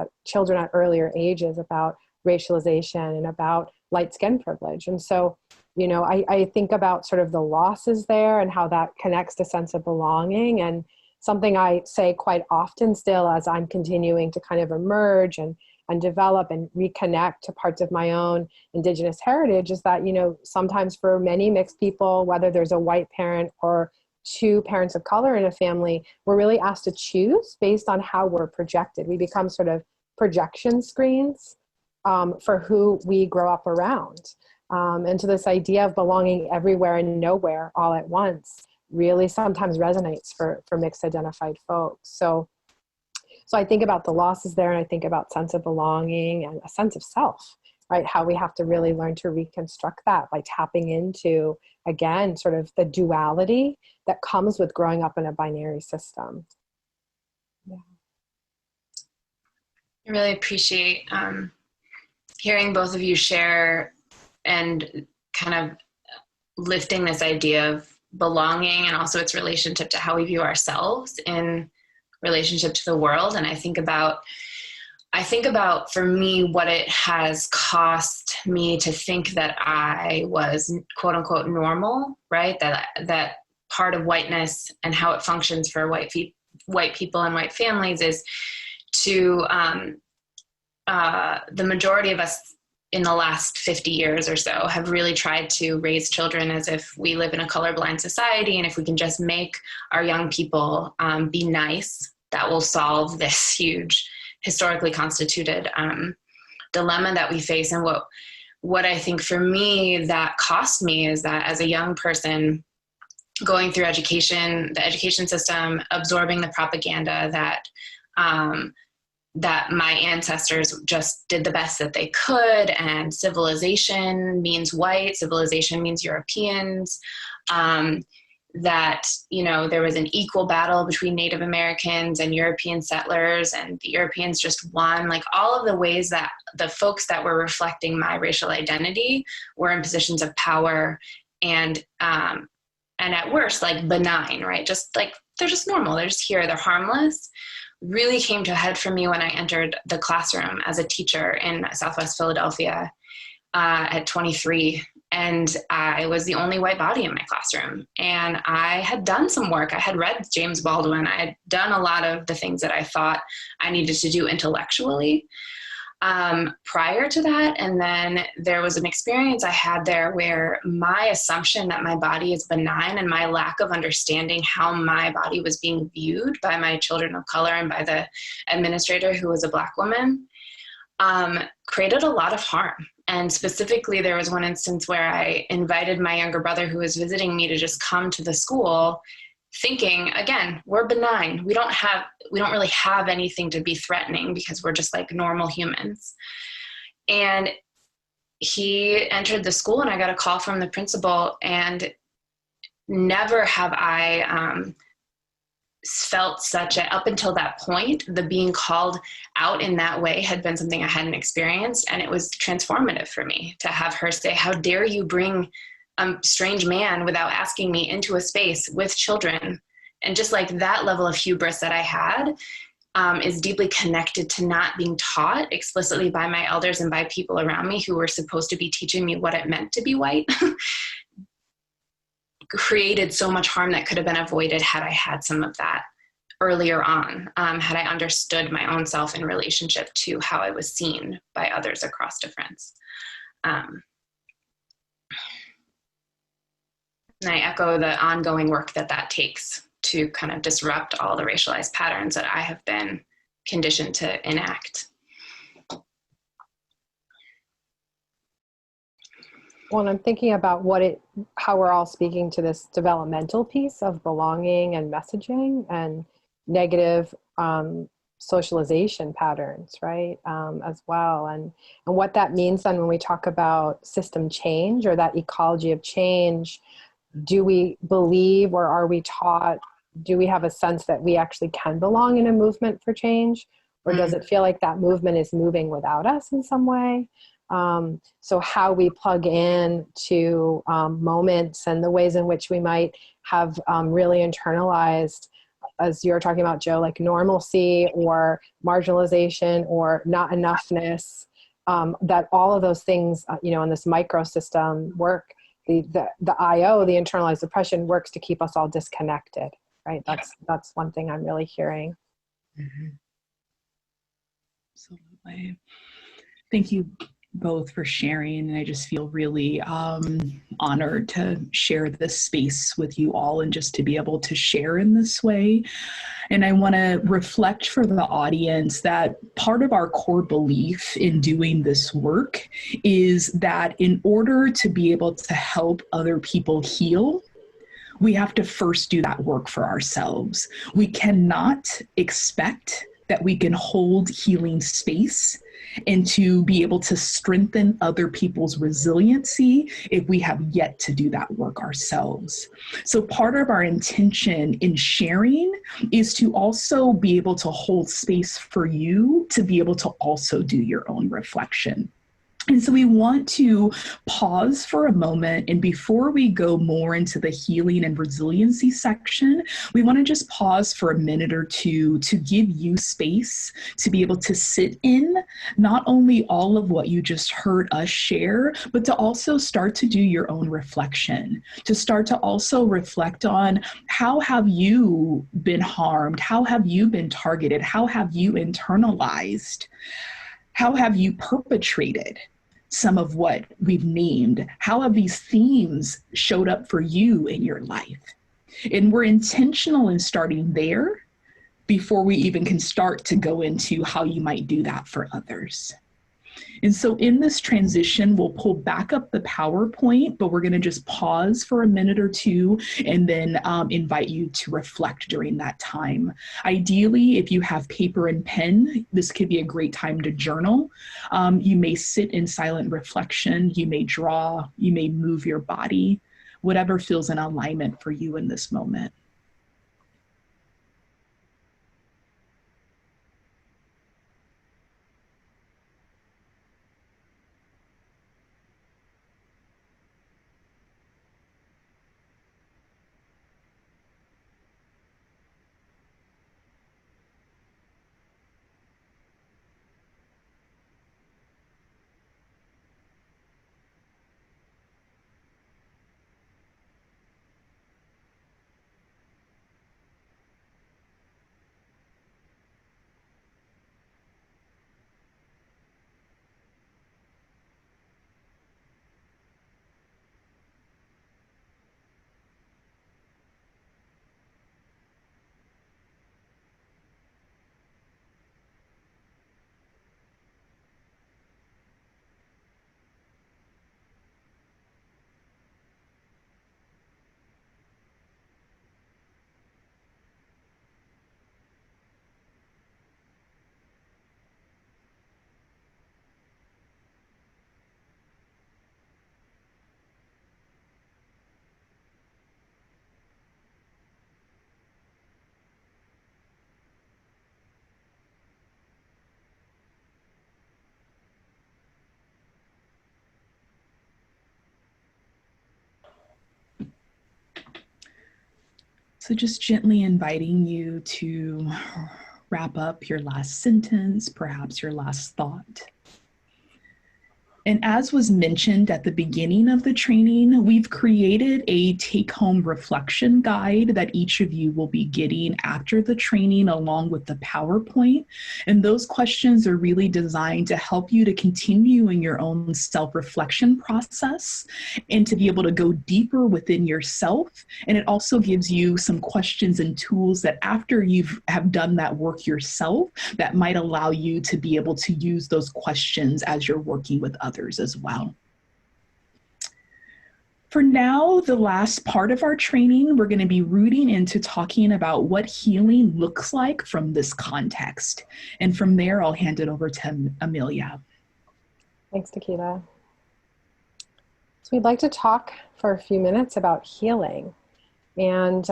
at earlier ages about racialization and about light skin privilege. And so, you know, I think about sort of the losses there and how that connects to sense of belonging. And something I say quite often still as I'm continuing to kind of emerge and develop and reconnect to parts of my own Indigenous heritage is that, you know, sometimes for many mixed people, whether there's a white parent or two parents of color in a family, we're really asked to choose based on how we're projected. We become sort of projection screens for who we grow up around. And so this idea of belonging everywhere and nowhere all at once really sometimes resonates for mixed identified folks. So I think about the losses there, and I think about sense of belonging and a sense of self, right? How we have to really learn to reconstruct that by tapping into, again, sort of the duality that comes with growing up in a binary system. Yeah. I really appreciate hearing both of you share and kind of lifting this idea of belonging and also its relationship to how we view ourselves in relationship to the world. And I think about for me what it has cost me to think that I was quote unquote normal, right? That part of whiteness and how it functions for white people and white families is to the majority of us in the last 50 years or so have really tried to raise children as if we live in a colorblind society. And if we can just make our young people be nice, that will solve this huge historically constituted dilemma that we face. And what I think for me that cost me is that as a young person going through education, the education system, absorbing the propaganda that my ancestors just did the best that they could, and civilization means white, civilization means Europeans, that, you know, there was an equal battle between Native Americans and European settlers, and the Europeans just won. Like all of the ways that the folks that were reflecting my racial identity were in positions of power and at worst, like benign, right? Just like, they're just normal. They're just here. They're harmless. Really came to a head for me when I entered the classroom as a teacher in Southwest Philadelphia at 23. And I was the only white body in my classroom. And I had done some work. I had read James Baldwin. I had done a lot of the things that I thought I needed to do intellectually prior to that. And then there was an experience I had there where my assumption that my body is benign and my lack of understanding how my body was being viewed by my children of color and by the administrator, who was a Black woman, created a lot of harm. And specifically, there was one instance where I invited my younger brother who was visiting me to just come to the school, thinking, again, we're benign. We don't really have anything to be threatening because we're just like normal humans. And he entered the school and I got a call from the principal, and never have I felt up until that point, the being called out in that way had been something I hadn't experienced. And it was transformative for me to have her say, how dare you bring a strange man without asking me into a space with children. And just like that level of hubris that I had is deeply connected to not being taught explicitly by my elders and by people around me who were supposed to be teaching me what it meant to be white. Created so much harm that could have been avoided had I had some of that earlier on, had I understood my own self in relationship to how I was seen by others across difference. And I echo the ongoing work that takes to kind of disrupt all the racialized patterns that I have been conditioned to enact. Well, and I'm thinking about how we're all speaking to this developmental piece of belonging and messaging and negative socialization patterns, right, as well. And what that means then when we talk about system change or that ecology of change, do we believe or are we taught, do we have a sense that we actually can belong in a movement for change? Or does it feel like that movement is moving without us in some way? So how we plug in to moments and the ways in which we might have really internalized, as you're talking about, Joe, like normalcy or marginalization or not enoughness, that all of those things, you know, in this microsystem work, the IO, the internalized oppression, works to keep us all disconnected, right? That's one thing I'm really hearing. Mm-hmm. Absolutely. Thank you both for sharing. And I just feel really honored to share this space with you all and just to be able to share in this way. And I want to reflect for the audience that part of our core belief in doing this work is that in order to be able to help other people heal, we have to first do that work for ourselves. We cannot expect that we can hold healing space and to be able to strengthen other people's resiliency if we have yet to do that work ourselves. So part of our intention in sharing is to also be able to hold space for you to be able to also do your own reflection. And so we want to pause for a moment, and before we go more into the healing and resiliency section, we want to just pause for a minute or two to give you space to be able to sit in not only all of what you just heard us share, but to also start to do your own reflection, to start to also reflect on how have you been harmed? How have you been targeted? How have you internalized? How have you perpetrated some of what we've named? How have these themes showed up for you in your life? And we're intentional in starting there before we even can start to go into how you might do that for others. And so in this transition, we'll pull back up the PowerPoint, but we're going to just pause for a minute or two and then invite you to reflect during that time. Ideally, if you have paper and pen, this could be a great time to journal. You may sit in silent reflection, you may draw, you may move your body, whatever feels in alignment for you in this moment. So just gently inviting you to wrap up your last sentence, perhaps your last thought. And as was mentioned at the beginning of the training, we've created a take-home reflection guide that each of you will be getting after the training along with the PowerPoint. And those questions are really designed to help you to continue in your own self-reflection process and to be able to go deeper within yourself. And it also gives you some questions and tools that after you have done that work yourself, that might allow you to be able to use those questions as you're working with others as well. For now, the last part of our training, we're going to be rooting into talking about what healing looks like from this context. And from there, I'll hand it over to Amelia. Thanks, Tequila. So we'd like to talk for a few minutes about healing. And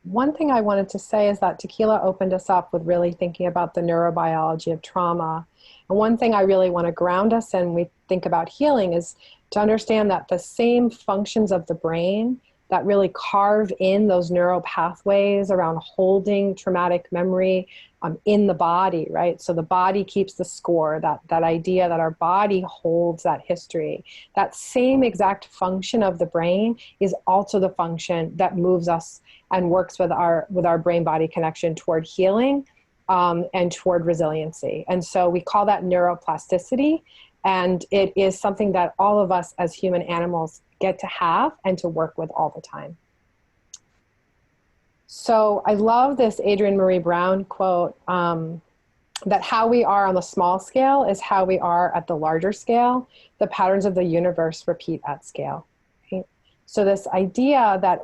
one thing I wanted to say is that Tequila opened us up with really thinking about the neurobiology of trauma. And one thing I really want to ground us in when we think about healing is to understand that the same functions of the brain that really carve in those neural pathways around holding traumatic memory, in the body, right? So the body keeps the score, that idea that our body holds that history. That same exact function of the brain is also the function that moves us and works with our brain-body connection toward healing and toward resiliency. And so we call that neuroplasticity. And it is something that all of us as human animals get to have and to work with all the time. So I love this Adrienne Marie Brown quote, that how we are on the small scale is how we are at the larger scale. The patterns of the universe repeat at scale. Right? So this idea that,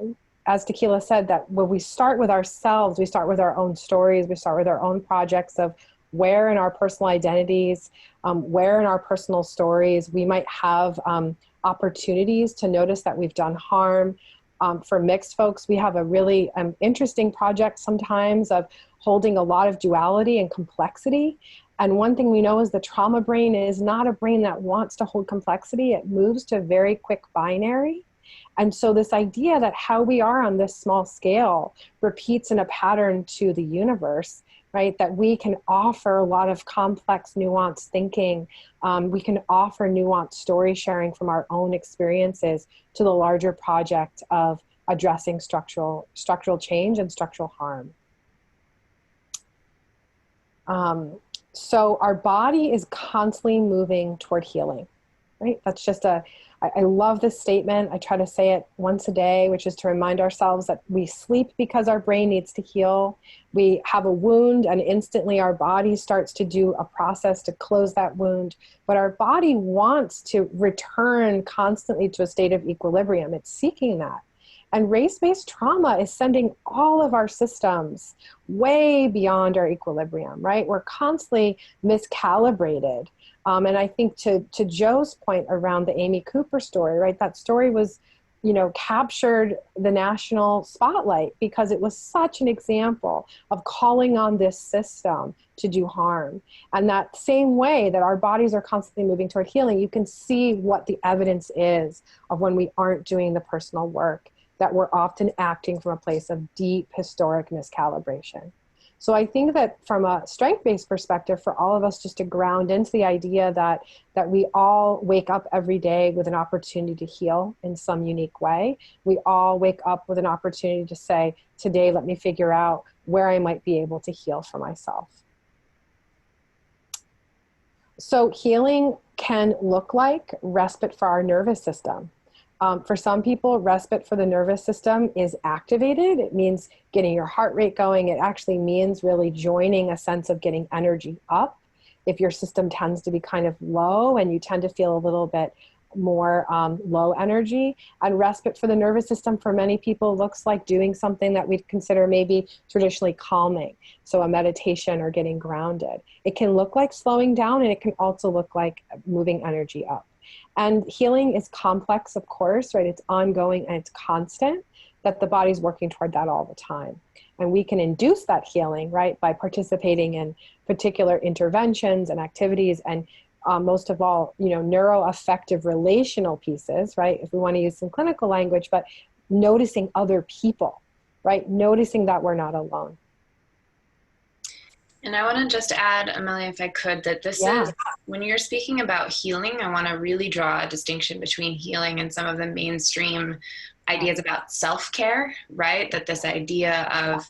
as Tequila said, that when we start with ourselves, we start with our own stories, we start with our own projects of where in our personal identities, where in our personal stories we might have opportunities to notice that we've done harm. For mixed folks, we have a really interesting project sometimes of holding a lot of duality and complexity. And one thing we know is the trauma brain is not a brain that wants to hold complexity. It moves to a very quick binary. And so this idea that how we are on this small scale repeats in a pattern to the universe, right? That we can offer a lot of complex, nuanced thinking. We can offer nuanced story sharing from our own experiences to the larger project of addressing structural change and structural harm. So our body is constantly moving toward healing, right? That's just I love this statement. I try to say it once a day, which is to remind ourselves that we sleep because our brain needs to heal. We have a wound and instantly our body starts to do a process to close that wound. But our body wants to return constantly to a state of equilibrium. It's seeking that. And race-based trauma is sending all of our systems way beyond our equilibrium, right? We're constantly miscalibrated. And I think to Joe's point around the Amy Cooper story, right? That story was, captured the national spotlight because it was such an example of calling on this system to do harm. And that same way that our bodies are constantly moving toward healing, you can see what the evidence is of when we aren't doing the personal work, that we're often acting from a place of deep historic miscalibration. So I think that from a strength-based perspective, for all of us just to ground into the idea that we all wake up every day with an opportunity to heal in some unique way. We all wake up with an opportunity to say, today, let me figure out where I might be able to heal for myself. So healing can look like respite for our nervous system. For some people, respite for the nervous system is activated. It means getting your heart rate going. It actually means really joining a sense of getting energy up. If your system tends to be kind of low and you tend to feel a little bit more low energy, and respite for the nervous system for many people looks like doing something that we'd consider maybe traditionally calming. So a meditation or getting grounded. It can look like slowing down, and it can also look like moving energy up. And healing is complex, of course, right? It's ongoing and it's constant, that the body's working toward that all the time. And we can induce that healing, right, by participating in particular interventions and activities, and most of all, neuroaffective relational pieces, right? If we want to use some clinical language, but noticing other people, right? Noticing that we're not alone. And I want to just add, Amelia, if I could, that this is, when you're speaking about healing, I want to really draw a distinction between healing and some of the mainstream ideas about self-care, right? That this idea of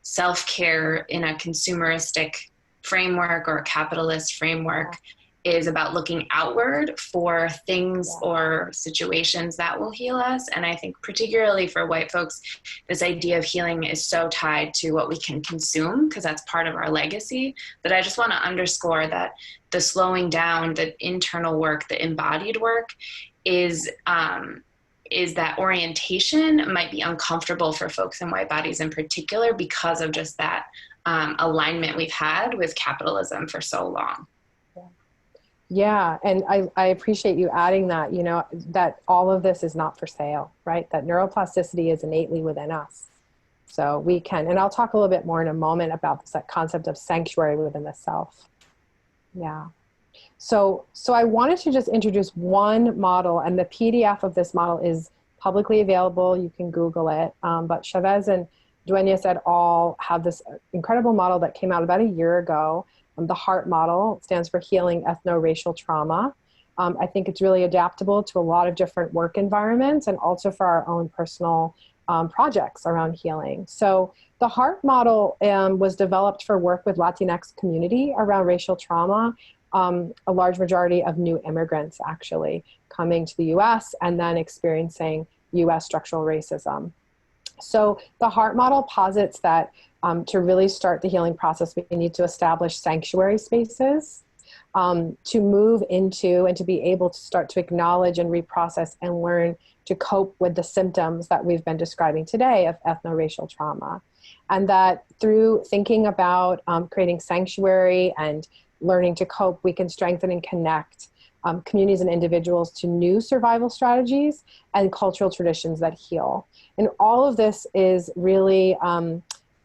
self-care in a consumeristic framework or a capitalist framework is about looking outward for things or situations that will heal us. And I think particularly for white folks, this idea of healing is so tied to what we can consume, because that's part of our legacy, that I just want to underscore that the slowing down, the internal work, the embodied work is that orientation might be uncomfortable for folks in white bodies in particular because of just that alignment we've had with capitalism for so long. Yeah, and I appreciate you adding that, that all of this is not for sale, right? That neuroplasticity is innately within us. So we can, and I'll talk a little bit more in a moment about this concept of sanctuary within the self. Yeah. So I wanted to just introduce one model, and the PDF of this model is publicly available. You can Google it. But Chavez and Duenas et al. Have this incredible model that came out about a year ago. The HEART model stands for Healing Ethno-Racial Trauma. I think it's really adaptable to a lot of different work environments and also for our own personal projects around healing. So the HEART model was developed for work with Latinx community around racial trauma. A large majority of new immigrants actually coming to the US and then experiencing US structural racism. So the HEART model posits that to really start the healing process, we need to establish sanctuary spaces to move into and to be able to start to acknowledge and reprocess and learn to cope with the symptoms that we've been describing today of ethno-racial trauma. And that through thinking about creating sanctuary and learning to cope, we can strengthen and connect communities and individuals to new survival strategies and cultural traditions that heal. And all of this is really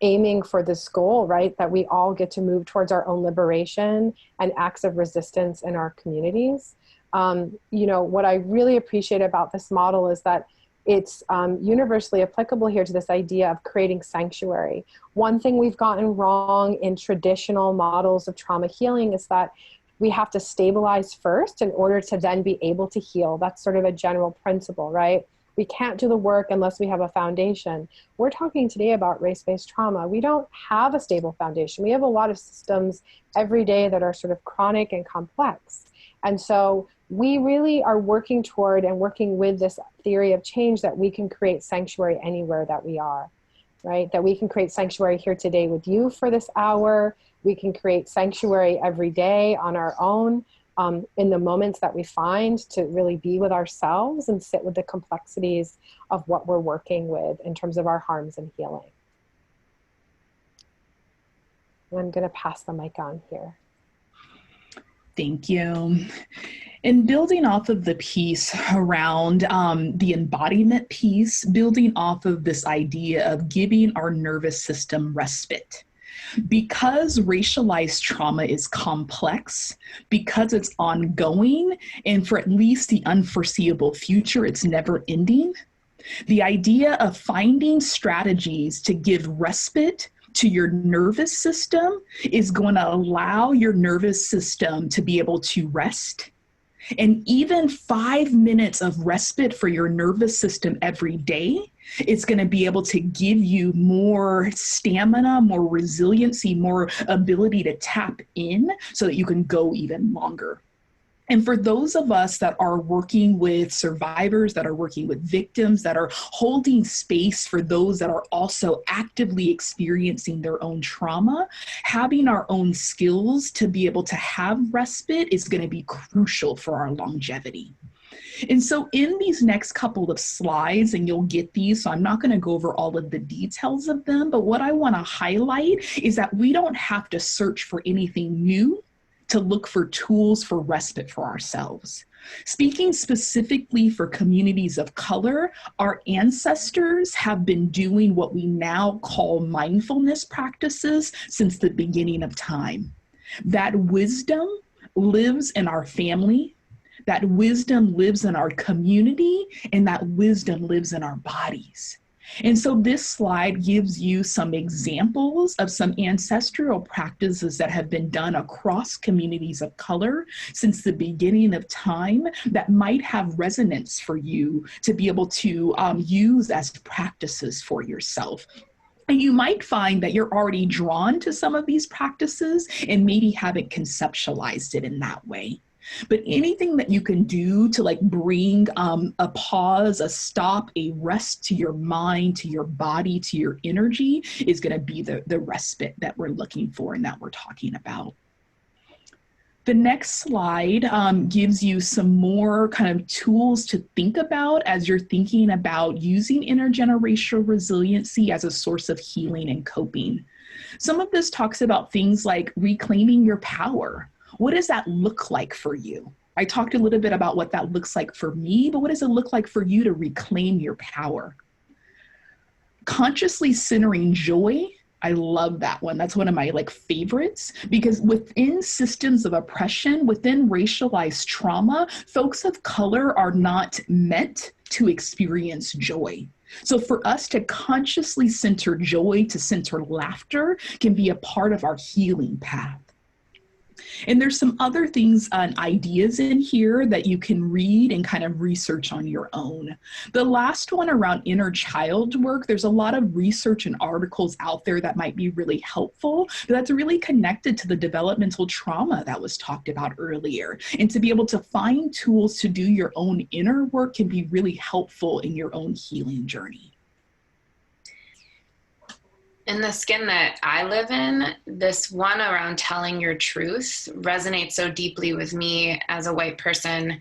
aiming for this goal, right? That we all get to move towards our own liberation and acts of resistance in our communities. You know, what I really appreciate about this model is that it's universally applicable here to this idea of creating sanctuary. One thing we've gotten wrong in traditional models of trauma healing is that we have to stabilize first in order to then be able to heal. That's sort of a general principle, right? We can't do the work unless we have a foundation. We're talking today about race-based trauma. We don't have a stable foundation. We have a lot of systems every day that are sort of chronic and complex. And so we really are working toward and working with this theory of change that we can create sanctuary anywhere that we are, right? That we can create sanctuary here today with you for this hour. We can create sanctuary every day on our own in the moments that we find to really be with ourselves and sit with the complexities of what we're working with in terms of our harms and healing. And I'm going to pass the mic on here. Thank you. And building off of the piece around the embodiment piece, building off of this idea of giving our nervous system respite. Because racialized trauma is complex, because it's ongoing, and for at least the unforeseeable future, it's never ending, the idea of finding strategies to give respite to your nervous system is going to allow your nervous system to be able to rest. And even 5 minutes of respite for your nervous system every day, it's going to be able to give you more stamina, more resiliency, more ability to tap in so that you can go even longer. And for those of us that are working with survivors, that are working with victims, that are holding space for those that are also actively experiencing their own trauma, having our own skills to be able to have respite is going to be crucial for our longevity. And so in these next couple of slides, and you'll get these, so I'm not going to go over all of the details of them, but what I want to highlight is that we don't have to search for anything new to look for tools for respite for ourselves. Speaking specifically for communities of color, our ancestors have been doing what we now call mindfulness practices since the beginning of time. That wisdom lives in our family, that wisdom lives in our community, and that wisdom lives in our bodies. And so this slide gives you some examples of some ancestral practices that have been done across communities of color since the beginning of time that might have resonance for you to be able to use as practices for yourself. And you might find that you're already drawn to some of these practices and maybe haven't conceptualized it in that way. But anything that you can do to like bring a pause, a stop, a rest to your mind, to your body, to your energy is going to be the respite that we're looking for and that we're talking about. The next slide gives you some more kind of tools to think about as you're thinking about using intergenerational resiliency as a source of healing and coping. Some of this talks about things like reclaiming your power. What does that look like for you? I talked a little bit about what that looks like for me, but what does it look like for you to reclaim your power? Consciously centering joy. I love that one. That's one of my favorites, because within systems of oppression, within racialized trauma, folks of color are not meant to experience joy. So for us to consciously center joy, to center laughter, can be a part of our healing path. And there's some other things and ideas in here that you can read and kind of research on your own. The last one around inner child work, there's a lot of research and articles out there that might be really helpful, but that's really connected to the developmental trauma that was talked about earlier. And to be able to find tools to do your own inner work can be really helpful in your own healing journey. In the skin that I live in, this one around telling your truth resonates so deeply with me as a white person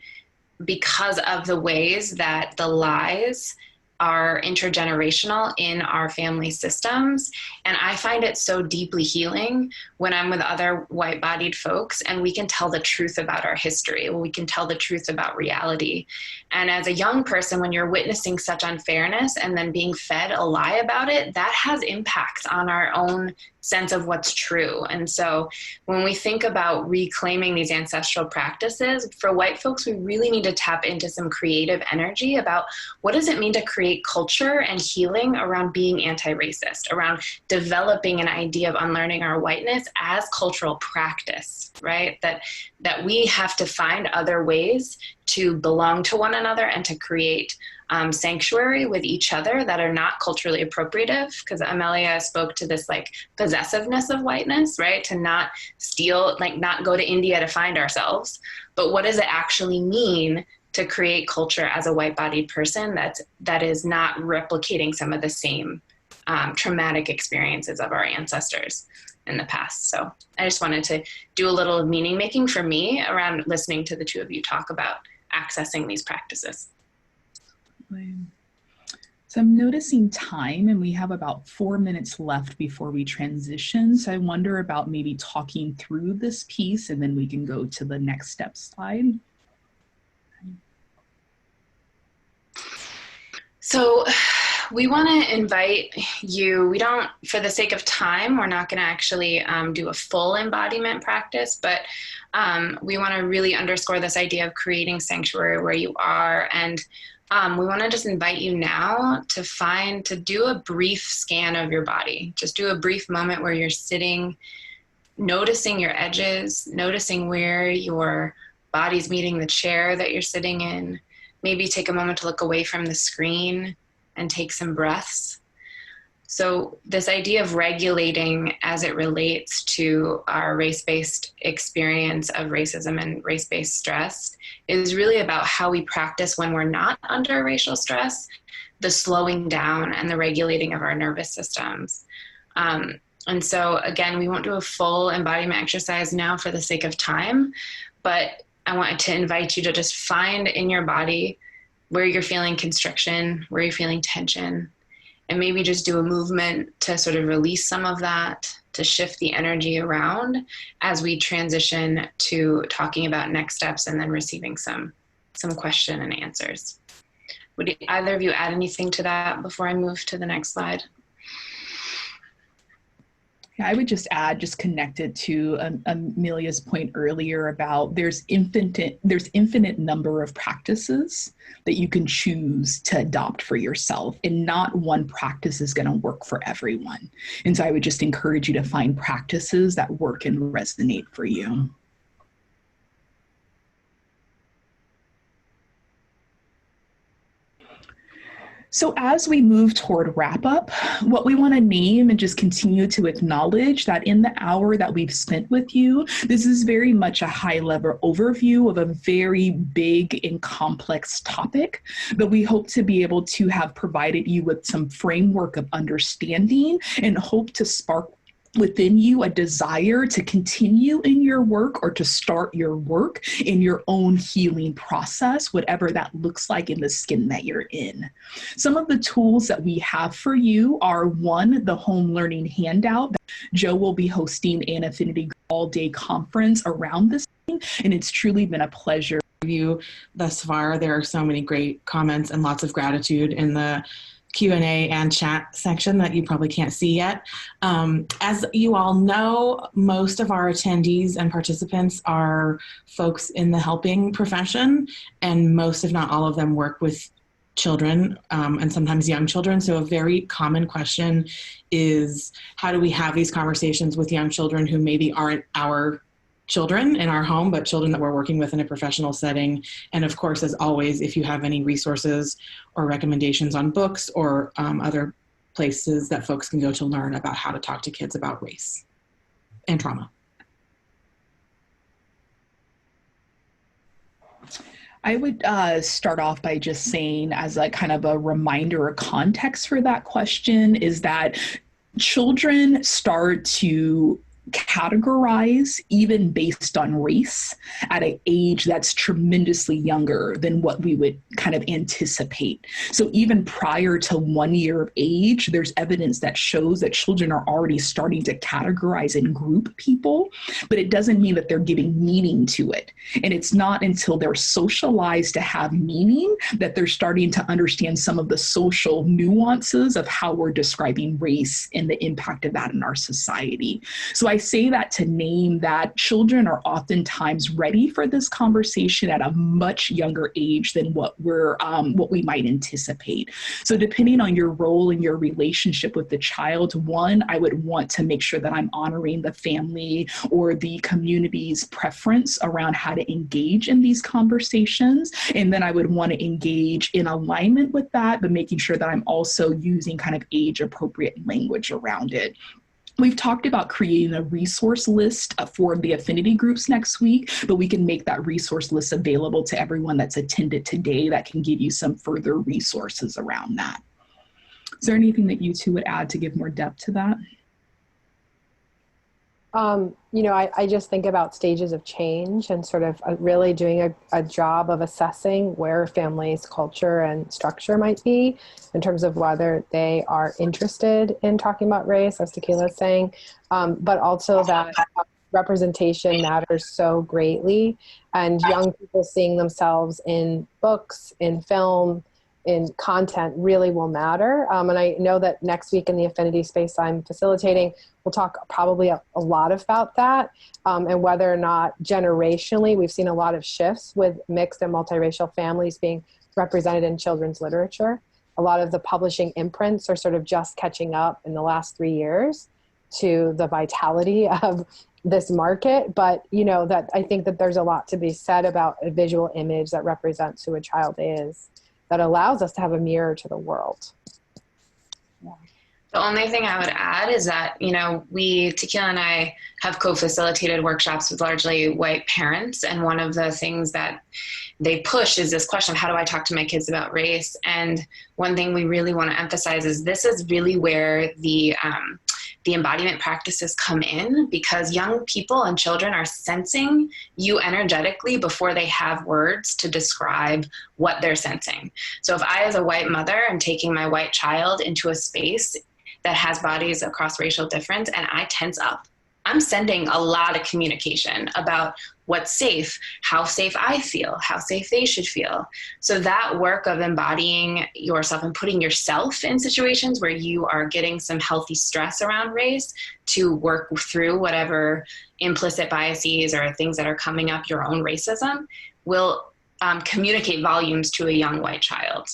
because of the ways that the lies are intergenerational in our family systems. And I find it so deeply healing when I'm with other white-bodied folks and we can tell the truth about our history, we can tell the truth about reality. And as a young person, when you're witnessing such unfairness and then being fed a lie about it, that has impacts on our own sense of what's true. And so when we think about reclaiming these ancestral practices, for white folks, we really need to tap into some creative energy about what does it mean to create culture and healing around being anti-racist, around developing an idea of unlearning our whiteness as cultural practice, right? That we have to find other ways to belong to one another and to create sanctuary with each other that are not culturally appropriative, because Amelia spoke to this like possessiveness of whiteness, right? To not steal, like not go to India to find ourselves, but what does it actually mean to create culture as a white-bodied person that is not replicating some of the same traumatic experiences of our ancestors in the past. So I just wanted to do a little meaning making for me around listening to the two of you talk about accessing these practices. So I'm noticing time and we have about 4 minutes left before we transition. So I wonder about maybe talking through this piece and then we can go to the next step slide. So we want to invite you, we don't, for the sake of time, we're not going to actually do a full embodiment practice, but we want to really underscore this idea of creating sanctuary where you are. And we want to just invite you now to do a brief scan of your body. Just do a brief moment where you're sitting, noticing your edges, noticing where your body's meeting the chair that you're sitting in. Maybe take a moment to look away from the screen and take some breaths. So this idea of regulating as it relates to our race-based experience of racism and race-based stress is really about how we practice when we're not under racial stress, the slowing down and the regulating of our nervous systems. And so again, we won't do a full embodiment exercise now for the sake of time, but I wanted to invite you to just find in your body where you're feeling constriction, where you're feeling tension, and maybe just do a movement to sort of release some of that, to shift the energy around as we transition to talking about next steps and then receiving some question and answers. Would either of you add anything to that before I move to the next slide? Yeah, I would just add, just connected to Amelia's point earlier about there's infinite number of practices that you can choose to adopt for yourself, and not one practice is going to work for everyone. And so I would just encourage you to find practices that work and resonate for you. So as we move toward wrap up, what we want to name and just continue to acknowledge that in the hour that we've spent with you, this is very much a high level overview of a very big and complex topic, but we hope to be able to have provided you with some framework of understanding and hope to spark within you a desire to continue in your work or to start your work in your own healing process, whatever that looks like in the skin that you're in. Some of the tools that we have for you are, one, the home learning handout. Joe will be hosting an Affinity all-day conference around this thing, and it's truly been a pleasure. You thus far. There are so many great comments and lots of gratitude in the Q&A and chat section that you probably can't see yet. As you all know, most of our attendees and participants are folks in the helping profession, and most, if not all of them, work with children and sometimes young children. So a very common question is, how do we have these conversations with young children who maybe aren't our children in our home, but children that we're working with in a professional setting? And of course, as always, if you have any resources or recommendations on books or other places that folks can go to learn about how to talk to kids about race and trauma. I would start off by just saying, as a kind of a reminder or context for that question, is that children start to categorize even based on race at an age that's tremendously younger than what we would kind of anticipate. So even prior to 1 year of age, there's evidence that shows that children are already starting to categorize and group people, but it doesn't mean that they're giving meaning to it. And it's not until they're socialized to have meaning that they're starting to understand some of the social nuances of how we're describing race and the impact of that in our society. So I say that to name that children are oftentimes ready for this conversation at a much younger age than what we might anticipate. So depending on your role in your relationship with the child, one, I would want to make sure that I'm honoring the family or the community's preference around how to engage in these conversations. And then I would want to engage in alignment with that, but making sure that I'm also using kind of age appropriate language around it. We've talked about creating a resource list for the affinity groups next week, but we can make that resource list available to everyone that's attended today that can give you some further resources around that. Is there anything that you two would add to give more depth to that? I just think about stages of change and sort of really doing a job of assessing where families' culture and structure might be in terms of whether they are interested in talking about race, as Tequila is saying, but also that representation matters so greatly, and young people seeing themselves in books, in film, in content really will matter. And I know that next week in the affinity space I'm facilitating, we'll talk probably a lot about that, and whether or not generationally we've seen a lot of shifts with mixed and multiracial families being represented in children's literature. A lot of the publishing imprints are sort of just catching up in the last 3 years to the vitality of this market. But, that I think that there's a lot to be said about a visual image that represents who a child is, that allows us to have a mirror to the world. The only thing I would add is that, Tequila and I have co-facilitated workshops with largely white parents. And one of the things that they push is this question of, how do I talk to my kids about race? And one thing we really want to emphasize is this is really where the embodiment practices come in, because young people and children are sensing you energetically before they have words to describe what they're sensing. So if I, as a white mother, am taking my white child into a space that has bodies across racial difference and I tense up, I'm sending a lot of communication about what's safe, how safe I feel, how safe they should feel. So that work of embodying yourself and putting yourself in situations where you are getting some healthy stress around race to work through whatever implicit biases or things that are coming up, your own racism, will communicate volumes to a young white child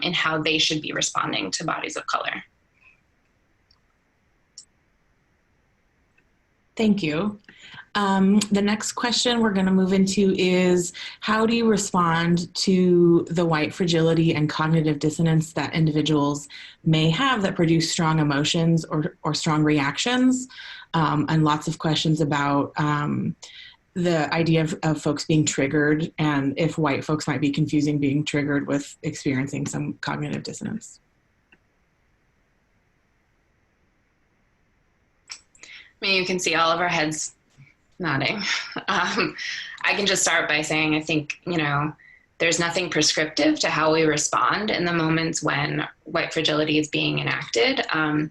in how they should be responding to bodies of color. Thank you. The next question we're going to move into is, how do you respond to the white fragility and cognitive dissonance that individuals may have that produce strong emotions or strong reactions? And lots of questions about the idea of folks being triggered, and if white folks might be confusing being triggered with experiencing some cognitive dissonance. I mean, you can see all of our heads nodding. I can just start by saying, I think, there's nothing prescriptive to how we respond in the moments when white fragility is being enacted. I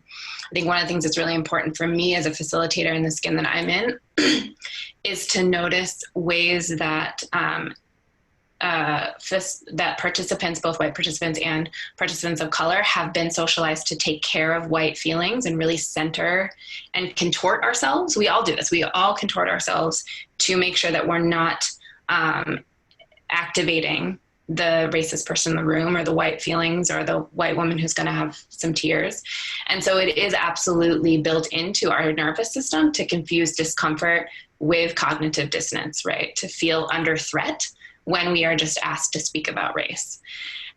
think one of the things that's really important for me as a facilitator in the skin that I'm in is to notice ways that that participants, both white participants and participants of color, have been socialized to take care of white feelings and really center and contort ourselves. We all do this. We all contort ourselves to make sure that we're not activating the racist person in the room, or the white feelings, or the white woman who's going to have some tears. And so it is absolutely built into our nervous system to confuse discomfort with cognitive dissonance, right? To feel under threat when we are just asked to speak about race.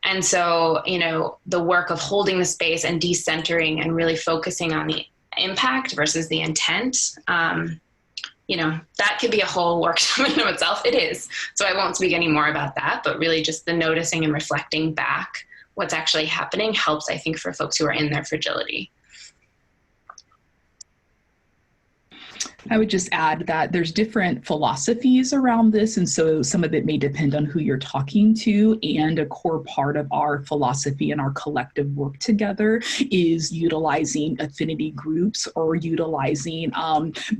And so, you know, the work of holding the space and decentering and really focusing on the impact versus the intent, you know, that could be a whole workshop in of itself. It is. So I won't speak any more about that, but really just the noticing and reflecting back what's actually happening helps, I think, for folks who are in their fragility. I would just add that there's different philosophies around this, and so some of it may depend on who you're talking to, and a core part of our philosophy and our collective work together is utilizing affinity groups or utilizing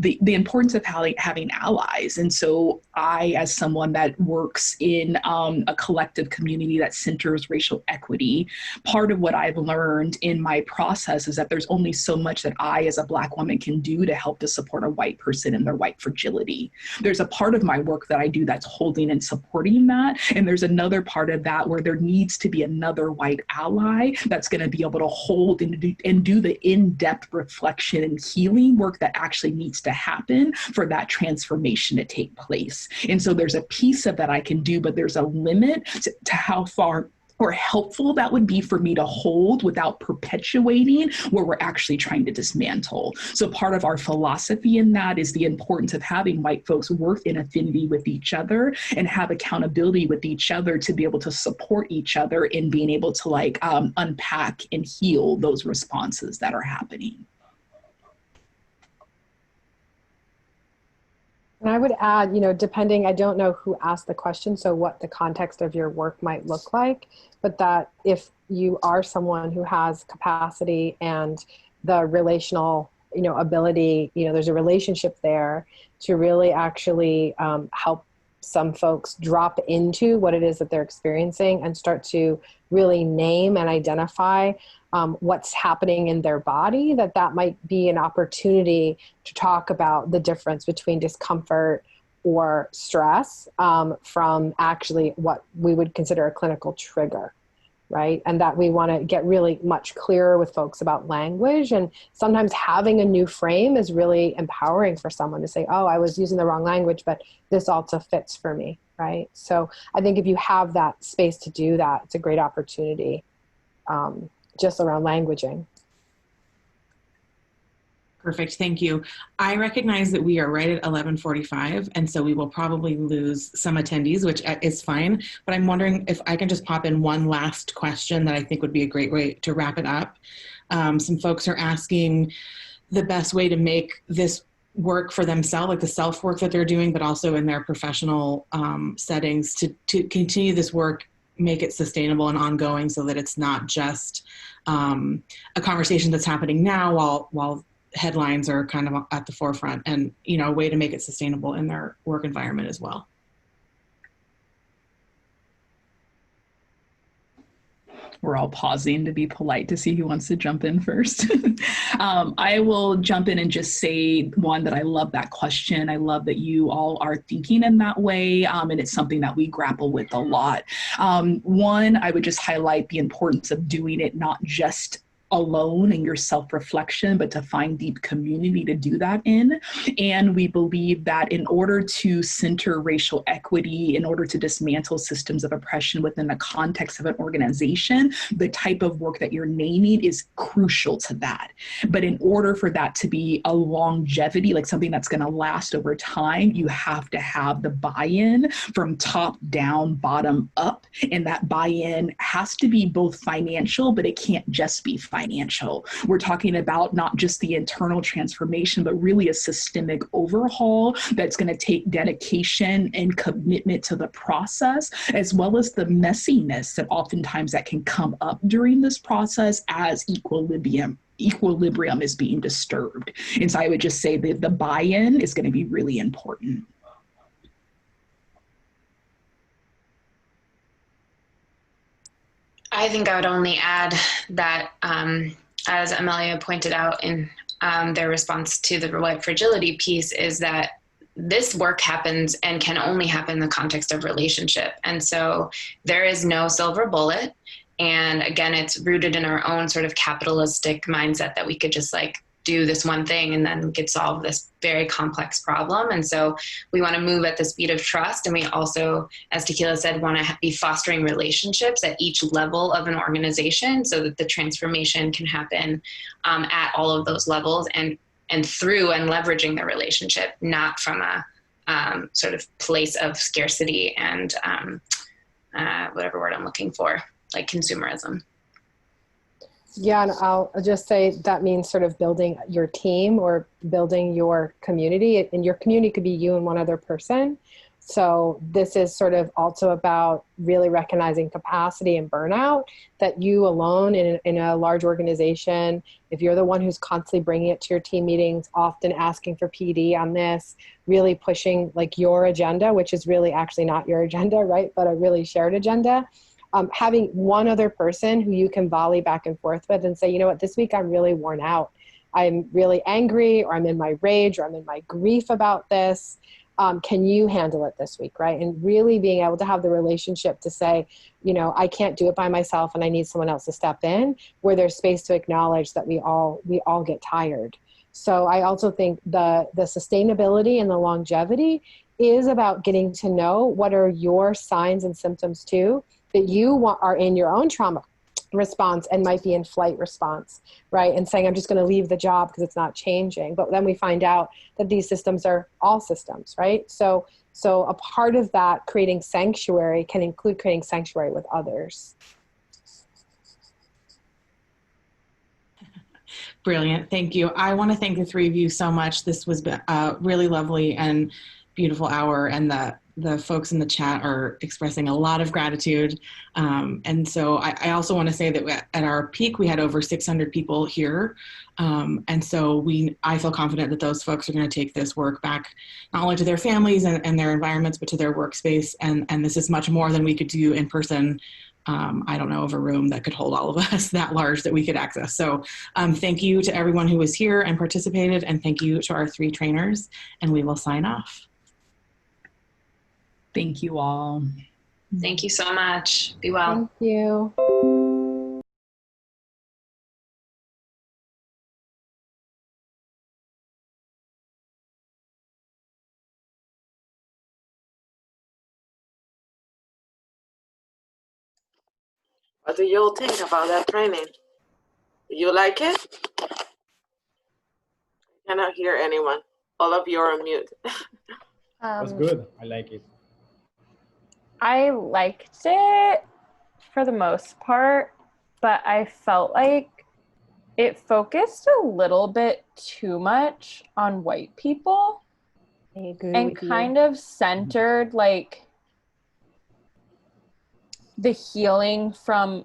the importance of having allies. And so I, as someone that works in a collective community that centers racial equity, part of what I've learned in my process is that there's only so much that I, as a Black woman, can do to help to support a white person in their white fragility. There's a part of my work that I do that's holding and supporting that. And there's another part of that where there needs to be another white ally that's going to be able to hold and do the in-depth reflection and healing work that actually needs to happen for that transformation to take place. And so there's a piece of that I can do, but there's a limit to how far or helpful that would be for me to hold without perpetuating what we're actually trying to dismantle. So part of our philosophy in that is the importance of having white folks work in affinity with each other and have accountability with each other to be able to support each other in being able to unpack and heal those responses that are happening. And I would add, you know, depending, I don't know who asked the question, so what the context of your work might look like, but that if you are someone who has capacity and the relational, you know, ability, you know, there's a relationship there to really actually help some folks drop into what it is that they're experiencing and start to really name and identify what's happening in their body, that might be an opportunity to talk about the difference between discomfort or stress from actually what we would consider a clinical trigger, right? And that we want to get really much clearer with folks about language. And sometimes having a new frame is really empowering for someone to say, oh, I was using the wrong language, but this also fits for me, right? So I think if you have that space to do that, it's a great opportunity. Just around languaging. Perfect, thank you. I recognize that we are right at 11:45, and so we will probably lose some attendees, which is fine, but I'm wondering if I can just pop in one last question that I think would be a great way to wrap it up. Some folks are asking the best way to make this work for themselves, like the self-work that they're doing, but also in their professional settings to continue this work, make it sustainable and ongoing so that it's not just a conversation that's happening now while headlines are kind of at the forefront, and, you know, a way to make it sustainable in their work environment as well. We're all pausing to be polite to see who wants to jump in first. I will jump in and just say, one, that I love that question. I love that you all are thinking in that way, and it's something that we grapple with a lot. One, I would just highlight the importance of doing it not just alone in your self-reflection, but to find deep community to do that in. And we believe that in order to center racial equity, in order to dismantle systems of oppression within the context of an organization, the type of work that you're naming is crucial to that. But in order for that to be a longevity, like something that's going to last over time, you have to have the buy-in from top down, bottom up. And that buy-in has to be both financial, but it can't just be financial. We're talking about not just the internal transformation, but really a systemic overhaul that's going to take dedication and commitment to the process, as well as the messiness that oftentimes that can come up during this process as equilibrium is being disturbed. And so I would just say that the buy-in is going to be really important. I think I would only add that, as Amelia pointed out in their response to the white fragility piece, is that this work happens and can only happen in the context of relationship. And so there is no silver bullet. And again, it's rooted in our own sort of capitalistic mindset that we could just like do this one thing and then we could solve this very complex problem. And so we want to move at the speed of trust. And we also, as Tequila said, want to be fostering relationships at each level of an organization so that the transformation can happen at all of those levels and through and leveraging the relationship, not from a sort of place of scarcity and whatever word I'm looking for, like consumerism. Yeah, and I'll just say that means sort of building your team or building your community. And your community could be you and one other person. So this is sort of also about really recognizing capacity and burnout, that you alone in a large organization, if you're the one who's constantly bringing it to your team meetings, often asking for PD on this, really pushing like your agenda, which is really actually not your agenda, right? But a really shared agenda. Having one other person who you can volley back and forth with and say, you know what, this week I'm really worn out. I'm really angry, or I'm in my rage, or I'm in my grief about this. Can you handle it this week, right? And really being able to have the relationship to say, you know, I can't do it by myself and I need someone else to step in, where there's space to acknowledge that we all get tired. So I also think the sustainability and the longevity is about getting to know what are your signs and symptoms too, that you are in your own trauma response and might be in flight response, right? And saying, I'm just going to leave the job because it's not changing. But then we find out that these systems are all systems, right? So a part of that creating sanctuary can include creating sanctuary with others. Brilliant. Thank you. I want to thank the three of you so much. This was a really lovely and beautiful hour, and the folks in the chat are expressing a lot of gratitude. And so I also want to say that at our peak, we had over 600 people here. And so I feel confident that those folks are going to take this work back, not only to their families and their environments, but to their workspace. And this is much more than we could do in person. I don't know of a room that could hold all of us that large that we could access. So thank you to everyone who was here and participated, and thank you to our three trainers, and we will sign off. Thank you all. Thank you so much. Be well. Thank you. What do you all think about that training? You like it? I cannot hear anyone. All of you are on mute. That's good. I like it. I liked it for the most part, but I felt like it focused a little bit too much on white people. I agree and with kind you. of centered like the healing from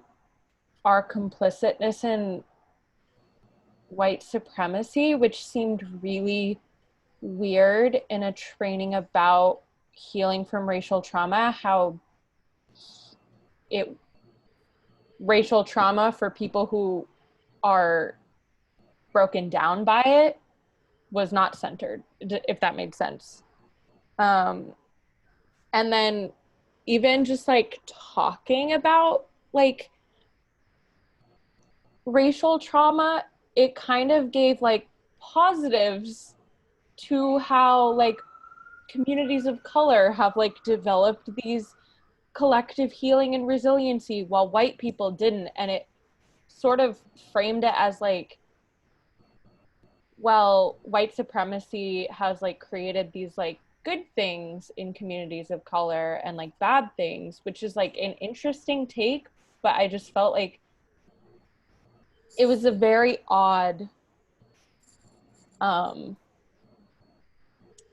our complicitness in white supremacy, which seemed really weird in a training about healing from racial trauma, how racial trauma for people who are broken down by it was not centered, if that made sense. And then even just like talking about like racial trauma, it kind of gave like positives to how like communities of color have like developed these collective healing and resiliency while white people didn't. And it sort of framed it as like, well, white supremacy has like created these like good things in communities of color and like bad things, which is like an interesting take, but I just felt like it was a very odd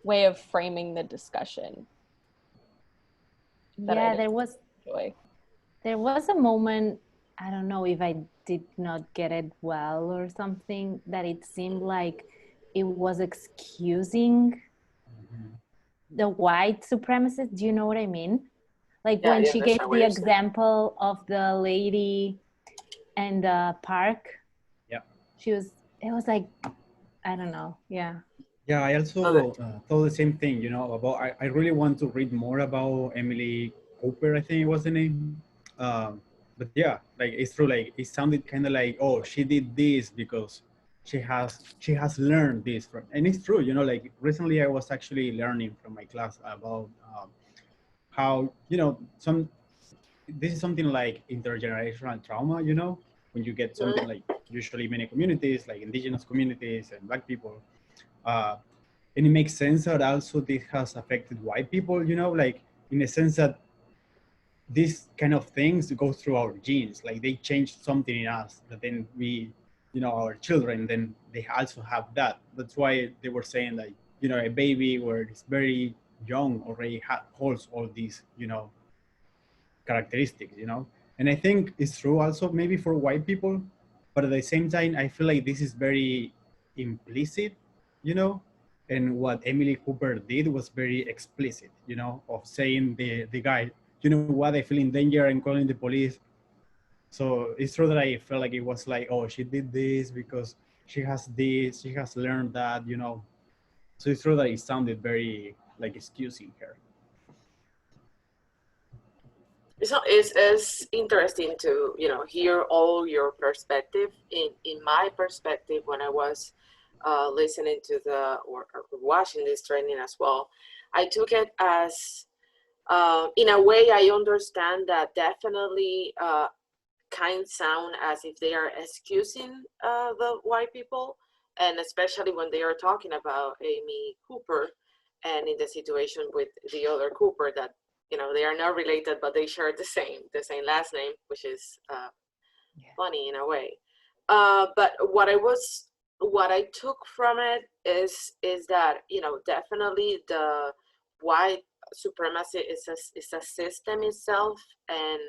way of framing the discussion. Yeah, there was a moment, I don't know if I did not get it well or something, that it seemed like it was excusing the white supremacists. Do you know what I mean? Like Yeah, when you she gave understand what the you're saying. example of the lady in the park. Yeah. It was like, I don't know. Yeah. Yeah, I Okay. also thought the same thing, you know, about I really want to read more about Emily Cooper, I think it was the name. But yeah, like it's true, like it sounded kind of like, oh, she did this because she has learned this from, and it's true, you know, like recently I was actually learning from my class about how, you know, this is something like intergenerational trauma, you know, when you get something like usually many communities, like indigenous communities and Black people, uh, and it makes sense that also this has affected white people, you know, like in a sense that these kind of things go through our genes, like they change something in us that then we, you know, our children, then they also have that. That's why they were saying that, you know, a baby where it's very young already holds all these, you know, characteristics, you know. And I think it's true also maybe for white people, but at the same time I feel like this is very implicit, you know. And what Emily Cooper did was very explicit, you know, of saying the guy, you know what, I feel in danger and calling the police. So it's true that I felt like it was like, oh, she did this because she has this, she has learned that, you know. So it's true that it sounded very like excusing her. So it's interesting to, you know, hear all your perspective. In my perspective, when I was listening to or watching this training as well, I took it as, in a way, I understand that definitely kind sound as if they are excusing the white people, and especially when they are talking about Amy Cooper, and in the situation with the other Cooper that, you know, they are not related, but they share the same last name, which is funny in a way. But what I took from it is that, you know, definitely the white supremacy is a system itself, and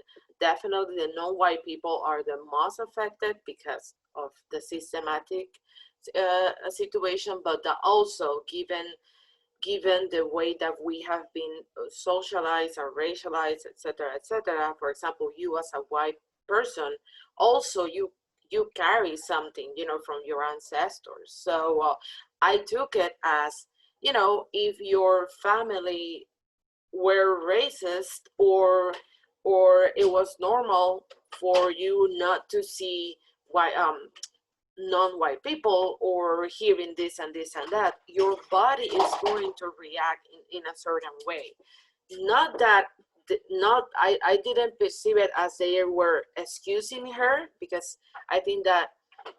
definitely the non-white people are the most affected because of the systematic situation, but that also given the way that we have been socialized or racialized, etc., etc. For example, you as a white person, also you carry something, you know, from your ancestors. So I took it as, you know, if your family were racist, or it was normal for you not to see why non-white people, or hearing this and this and that, your body is going to react in a certain way. Not that, not, I didn't perceive it as they were excusing her, because I think that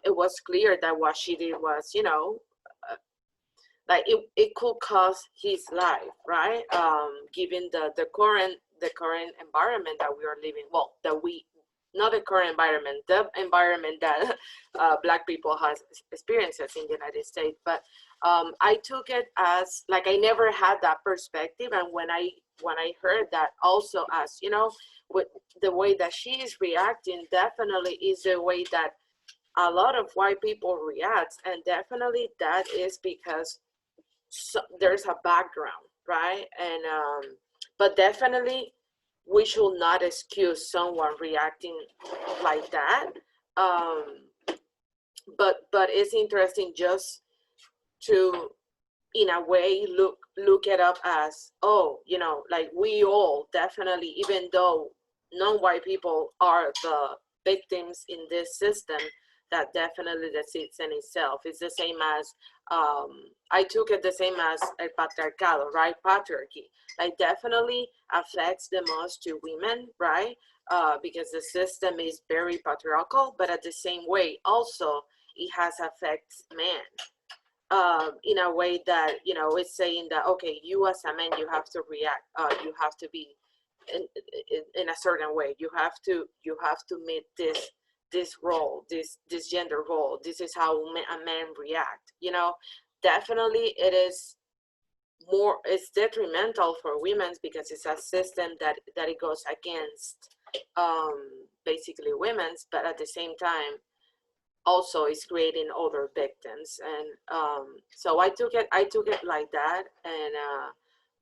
it was clear that what she did was, you know, like it could cost his life, right? Given the current environment that we are living, well, that we, not the current environment, the environment that Black people has experiences in the United States. But I took it as, like, I never had that perspective, and when I heard that also, as, you know, with the way that she is reacting, definitely is the way that a lot of white people react, and definitely that is because there's a background, right? And but definitely we should not excuse someone reacting like that. um but it's interesting just to, in a way, look it up as, oh, you know, like we all definitely, even though non-white people are the victims in this system, that definitely the system itself is the same as, I took it the same as el patriarcado, right? Patriarchy, like, definitely affects the most to women, right? Because the system is very patriarchal, but at the same way also it has affects men, in a way that, you know, it's saying that, okay, you as a man, you have to react, you have to be in a certain way, you have to meet this role, this gender role, this is how a man react, you know. Definitely it is more, it's detrimental for women because it's a system that it goes against basically women's, but at the same time also is creating other victims. And so I took it like that. And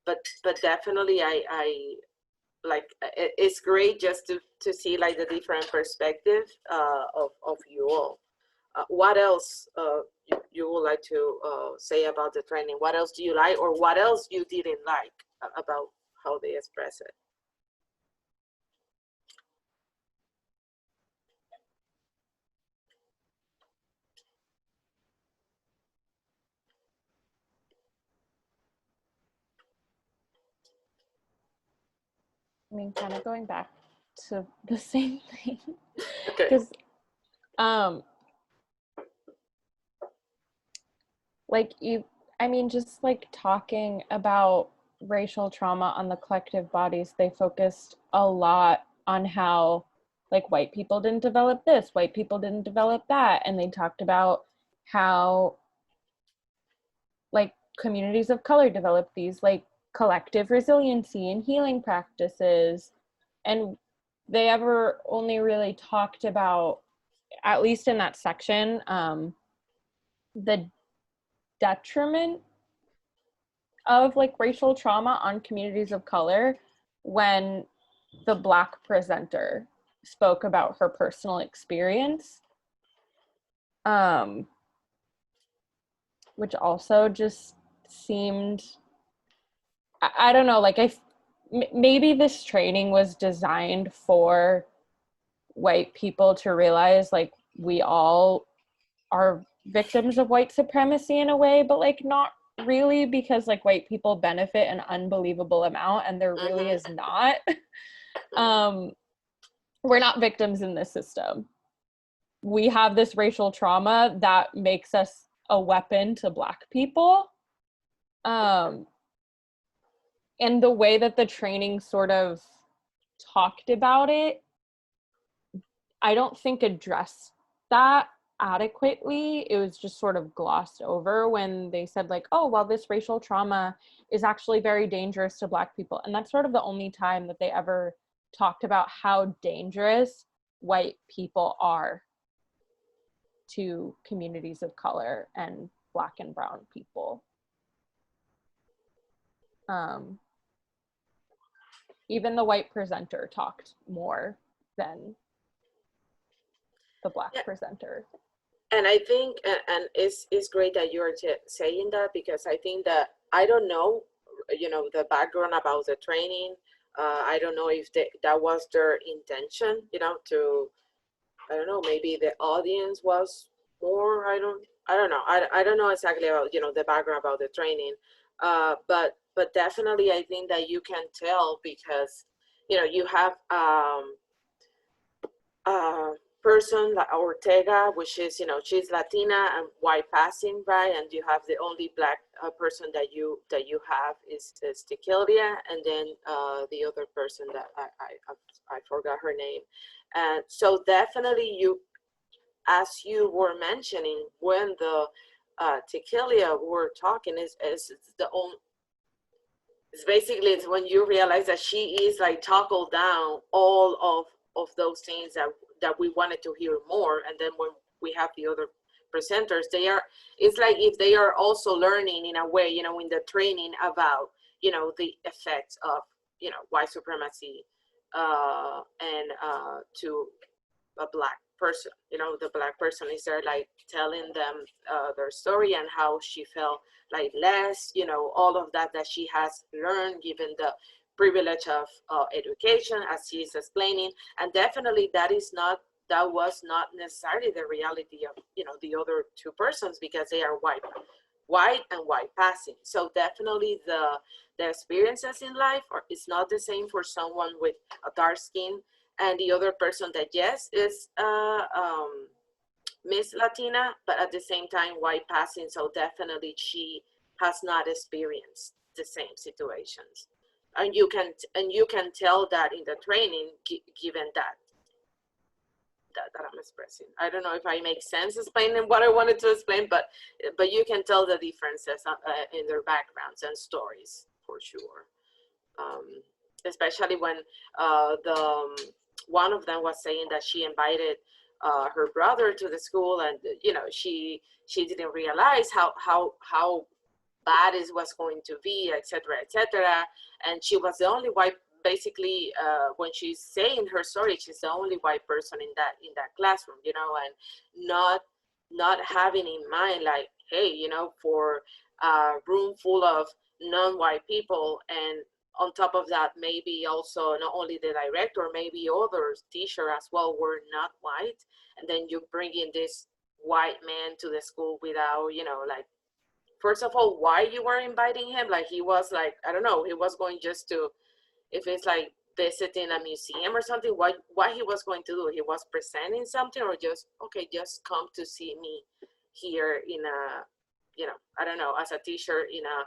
but definitely I like, it's great just to see like the different perspective of you all. what else you would like to say about the training? What else do you like, or what else you didn't like about how they express it? I mean, kind of going back to the same thing, Okay. because like I mean, just like talking about racial trauma on the collective bodies, they focused a lot on how like white people didn't develop this, white people didn't develop that, and they talked about how like communities of color develop these like collective resiliency and healing practices. And they ever only really talked about, at least in that section, the detriment of like racial trauma on communities of color when the Black presenter spoke about her personal experience, which also just seemed, I don't know, like maybe this training was designed for white people to realize like we all are victims of white supremacy in a way, but like not really, because like white people benefit an unbelievable amount and there really is not. We're not victims in this system. We have this racial trauma that makes us a weapon to Black people. And the way that the training sort of talked about it, I don't think addressed that adequately. It was just sort of glossed over when they said like, oh, well, this racial trauma is actually very dangerous to Black people. And that's sort of the only time that they ever talked about how dangerous white people are to communities of color and Black and brown people. Even the white presenter talked more than the Black presenter. And I think, and it's great that you're saying that, because I think that, I don't know, you know, the background about the training. I don't know if that was their intention, you know, to, I don't know, maybe the audience was more, I don't know. I don't know exactly about, you know, the background about the training. But definitely I think that you can tell, because, you know, you have person like Ortega, which is, you know, she's Latina and white passing, right? And you have the only Black person that you have is Tequilia, and then the other person that I forgot her name. And so definitely you, as you were mentioning, when the Tequilia were talking, is the only, it's basically, it's when you realize that she is like toggled down all of those things that we wanted to hear more. And then when we have the other presenters, it's like if they are also learning in a way, you know, in the training about, you know, the effects of, you know, white supremacy and to a Black person. You know, the Black person is there like telling them their story and how she felt like less, you know, all of that she has learned given the privilege of education, as she is explaining. And definitely that was not necessarily the reality of, you know, the other two persons, because they are white and white passing. So definitely the experiences in life is not the same for someone with a dark skin and the other person that, yes, is Miss Latina, but at the same time white passing. So definitely she has not experienced the same situations. And you can tell that in the training, given that I'm expressing. I don't know if I make sense explaining what I wanted to explain, but you can tell the differences in their backgrounds and stories for sure. Especially when one of them was saying that she invited her brother to the school, and you know, she didn't realize how bad it was going to be, etc., etc. And she was the only white, basically, when she's saying her story, she's the only white person in that classroom, you know, and not having in mind, like, hey, you know, for a room full of non-white people, and on top of that, maybe also not only the director, maybe other teacher as well were not white, and then you bring in this white man to the school without, you know, like, first of all, why you were inviting him? Like, he was like, I don't know, he was going just to, if it's like visiting a museum or something, what he was going to do? He was presenting something, or just, okay, just come to see me here in a, you know, I don't know, as a teacher in a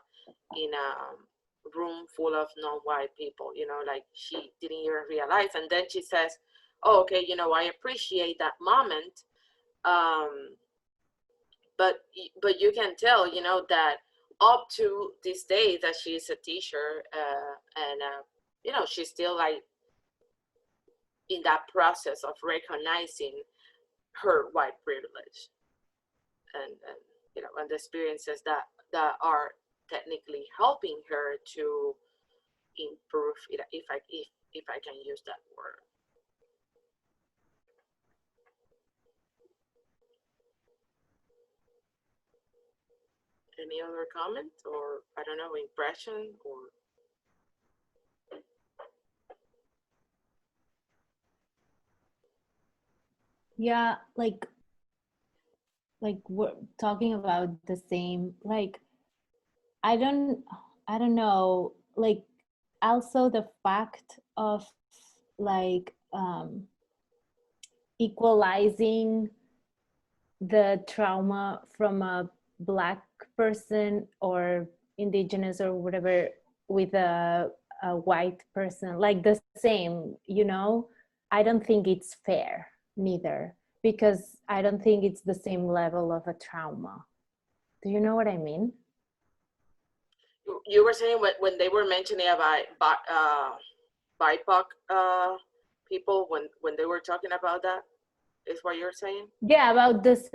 room full of non-white people, you know, like, she didn't even realize. And then she says, oh, okay, you know, I appreciate that moment. But you can tell, you know, that up to this day that she's a teacher, and you know, she's still like in that process of recognizing her white privilege, and you know, and the experiences that are technically helping her to improve it, if I can use that word. Any other comment, or I don't know, impression, or Yeah, like we're talking about the same, like, I don't know, like, also the fact of, like, equalizing the trauma from a Black person or indigenous or whatever with a white person, like the same, you know, I don't think it's fair neither, because I don't think it's the same level of a trauma. Do you know what I mean? you were saying when they were mentioning about BIPOC people, when they were talking about that, is what you're saying? Yeah, about this,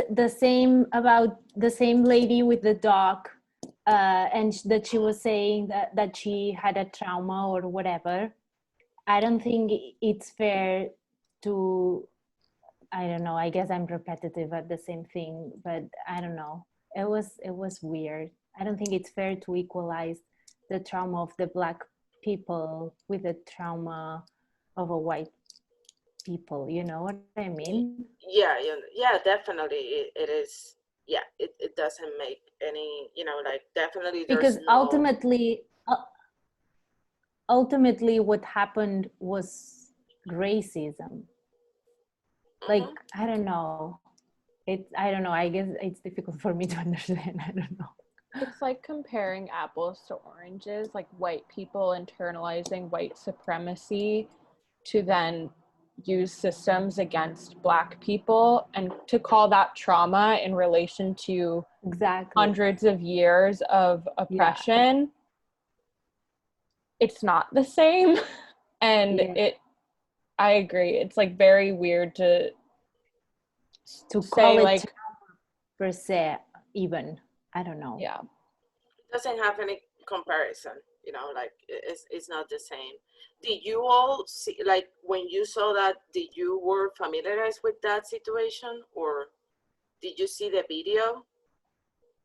about the same lady with the dog, and that she was saying that she had a trauma or whatever. I don't think it's fair to, I don't know, I guess I'm repetitive at the same thing, but I don't know. It was weird. I don't think it's fair to equalize the trauma of the Black people with the trauma of a white people. You know what I mean? Yeah, definitely it is. Yeah, it doesn't make any, you know, like, definitely there's Because no. ultimately what happened was racism. Like, I don't know. I don't know. I guess it's difficult for me to understand. I don't know. It's like comparing apples to oranges, like white people internalizing white supremacy to then use systems against Black people, and to call that trauma in relation to exactly hundreds of years of oppression. Yeah. It's not the same. And I agree. It's like very weird to call say, it like, per se, even. I don't know. Yeah. It doesn't have any comparison, you know, like, it's not the same. Did you all see, like, when you saw that, did you were familiarized with that situation, or did you see the video?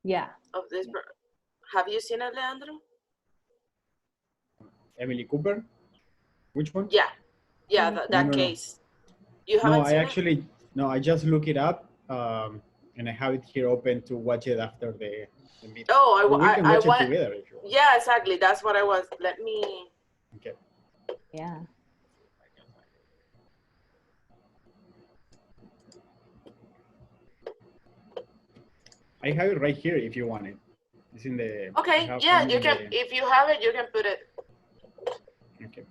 Yeah. Of this, have you seen it, Leandro? Emily Cooper? Which one? Yeah, that case. You haven't seen it? No, I just look it up, and I have it here open to watch it after the meeting. Oh, we can watch it together if you want. Yeah, exactly. That's what I was. Let me. Okay. Yeah. I have it right here if you want it. It's in the. Okay. Yeah, you can. If you have it, you can put it. Okay.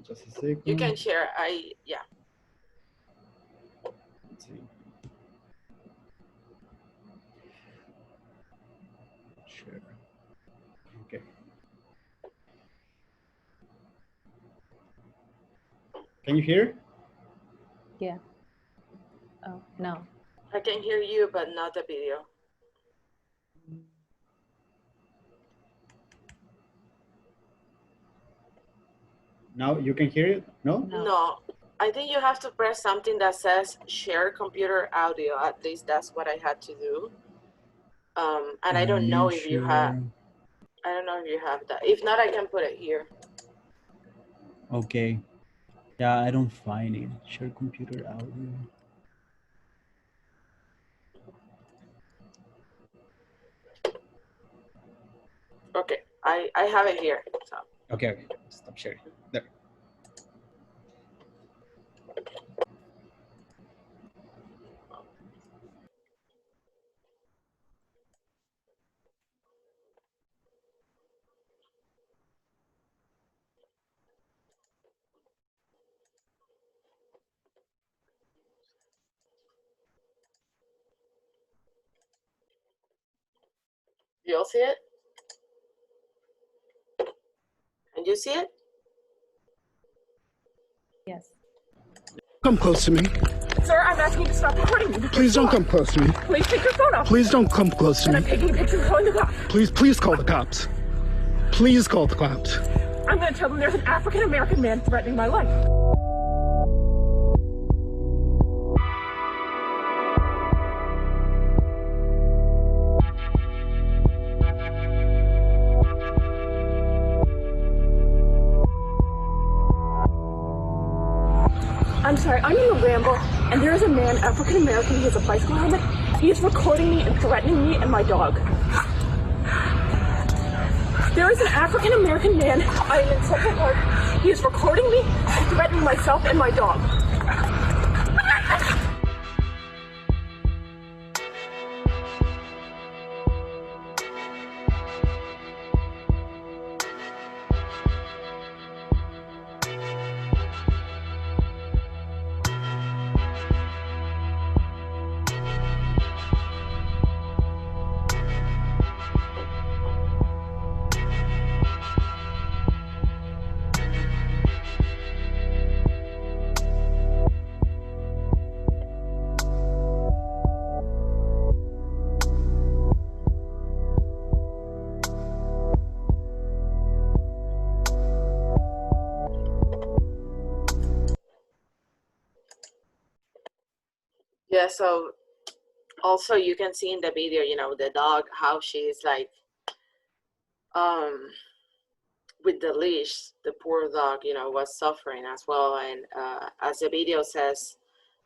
Just a second. You can share. Yeah. Let's see. Share. Okay. Can you hear? Yeah. Oh, no. I can hear you, but not the video. Now you can hear it? No? No. I think you have to press something that says share computer audio. At least that's what I had to do. And I don't know if you have, I don't know if you have that. If not, I can put it here. Okay. Yeah, I don't find it. Share computer audio. Okay, I have it here. So. Okay. Stop sharing. There. You all see it? Can you see it? Yes. Come close to me. Sir, I'm asking you to stop recording me. Please don't come close to me. Please take your phone off. Please don't come close to And I'm me. taking a picture and calling the cops. Please call the cops. Please call the cops. I'm going to tell them there's an African-American man threatening my life. I'm sorry, I'm in the Ramble, and there is a man, African American, he has a bicycle helmet. He is recording me and threatening me and my dog. There is an African American man, I am in Central Park. He is recording me and threatening myself and my dog. Yeah, so also you can see in the video, you know, the dog, how she's like, with the leash, the poor dog, you know, was suffering as well. And as the video says,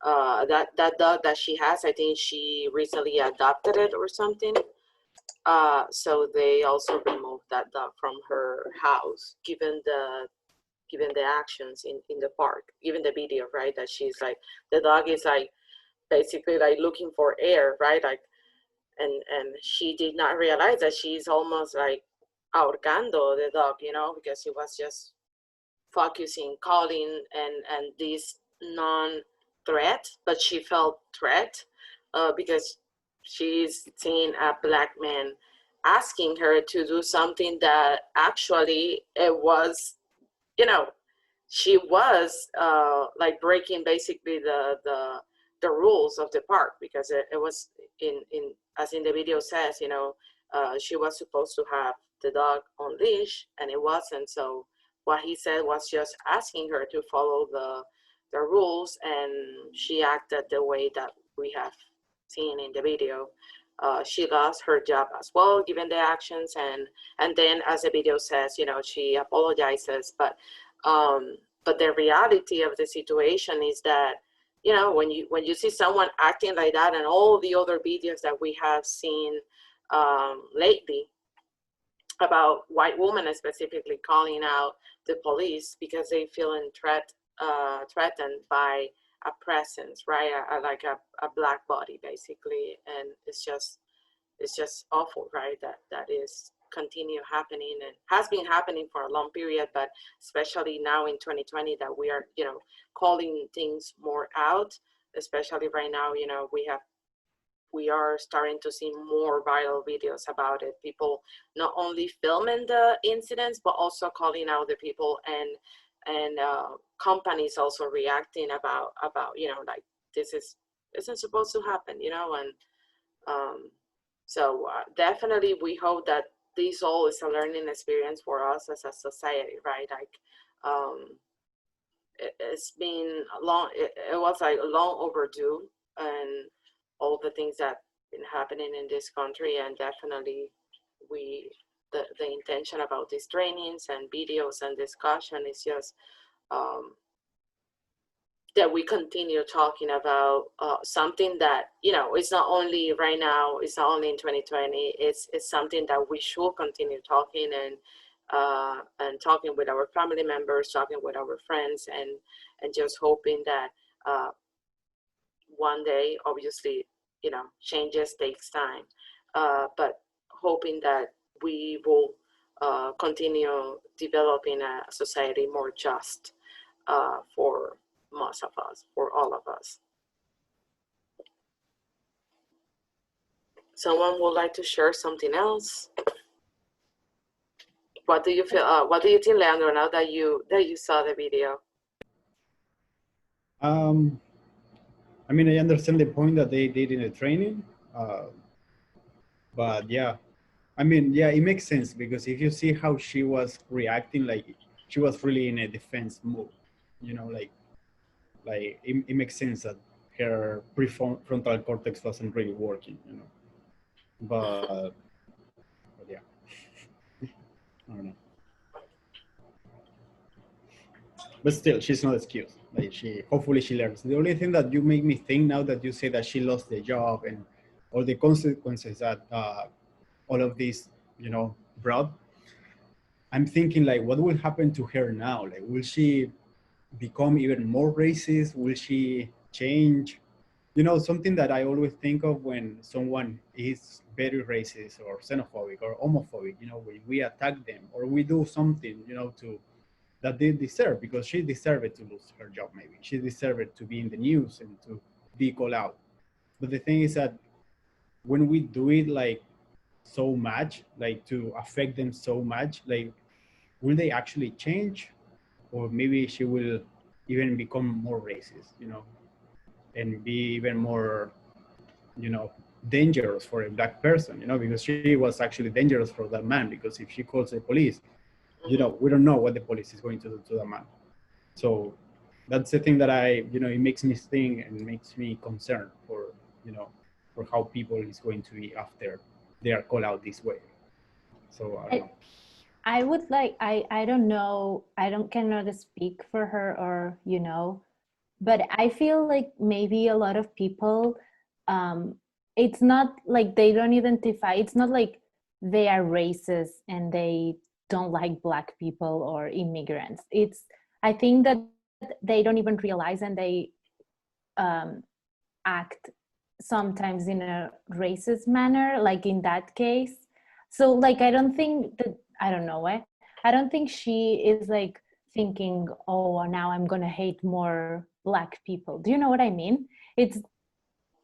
that dog that she has, I think she recently adopted it or something. So they also removed that dog from her house, given the actions in the park, given the video, right? That she's like, the dog is like basically like looking for air, right? Like, and she did not realize that she's almost like ahorcando the dog, you know, because she was just focusing, calling, and this non-threat, but she felt threat because she's seeing a black man asking her to do something that actually it was, you know, she was like breaking basically the rules of the park, because it was in as in the video says, you know, she was supposed to have the dog on leash and it wasn't. So what he said was just asking her to follow the rules, and she acted the way that we have seen in the video. She lost her job as well, given the actions, and then as the video says, you know, she apologizes, but the reality of the situation is that, you know, when you see someone acting like that, and all the other videos that we have seen lately about white women specifically calling out the police because they feel threatened by a presence, right? Like a black body, basically, and it's just awful, right? That is continue happening and has been happening for a long period, but especially now in 2020 that we are, you know, calling things more out, especially right now, you know, we are starting to see more viral videos about it. People not only filming the incidents, but also calling out the people, and companies also reacting about, you know, like this isn't supposed to happen, you know, and so definitely we hope that this all is a learning experience for us as a society, right? Like it's been long. It was like long overdue, and all the things that been happening in this country, and definitely the intention about these trainings and videos and discussion is just that we continue talking about something that, you know, it's not only right now, it's not only in 2020, it's something that we should continue talking and talking with our family members, talking with our friends, and just hoping that one day, obviously, you know, changes takes time, but hoping that we will continue developing a society more just for most of us, for all of us. Someone would like to share something else? What do you feel? What do you think, Leandro? Now that you saw the video. I mean, I understand the point that they did in the training, but yeah, I mean, yeah, it makes sense because if you see how she was reacting, like she was really in a defense mode, you know, like it makes sense that her prefrontal cortex wasn't really working, you know, but yeah, I don't know. But still, she's not excused. Like hopefully she learns. The only thing that you make me think now that you say that she lost the job and all the consequences that all of this, you know, brought, I'm thinking like, what will happen to her now? Like, will she become even more racist? Will she change? You know, something that I always think of when someone is very racist or xenophobic or homophobic, you know, when we attack them or we do something, you know, that they deserve, because she deserved to lose her job. Maybe she deserved to be in the news and to be called out. But the thing is that when we do it like so much, like to affect them so much, like will they actually change? Or maybe she will even become more racist, you know, and be even more, you know, dangerous for a black person, you know, because she was actually dangerous for that man, because if she calls the police, you know, we don't know what the police is going to do to the man. So that's the thing that you know, it makes me think and makes me concerned for, you know, for how people is going to be after they are called out this way. So I don't know. I would like, I don't know, cannot speak for her, or, you know, but I feel like maybe a lot of people, it's not like they don't identify, it's not like they are racist and they don't like Black people or immigrants. It's, I think that they don't even realize, and they act sometimes in a racist manner, like in that case. So like, I don't think that, I don't know, I don't think she is like thinking, oh, now I'm gonna hate more Black people. Do you know what I mean? It's,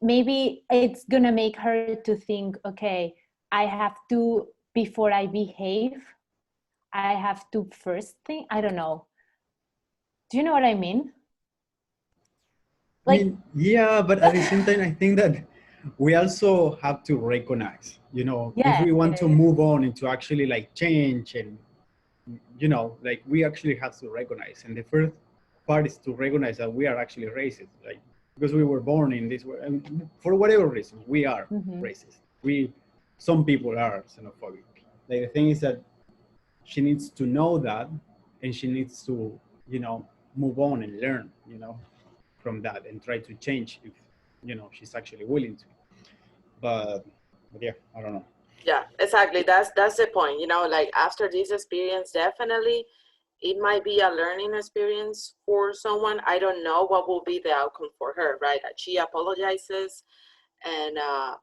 maybe it's gonna make her to think, okay, I have to, before I behave, I have to first think, I don't know. Do you know what I mean? Like, I mean, yeah, but at the same time, I think that we also have to recognize, you know, if we want to move on and to actually like change, and, you know, like we actually have to recognize. And the first part is to recognize that we are actually racist, like, because we were born in this way, and for whatever reason, we are racist. Some people are xenophobic. Like, the thing is that she needs to know that, and she needs to, you know, move on and learn, you know, from that, and try to change if, you know, she's actually willing to. But yeah, I don't know. Yeah, exactly. That's the point. You know, like after this experience, definitely it might be a learning experience for someone. I don't know what will be the outcome for her, right? She apologizes, and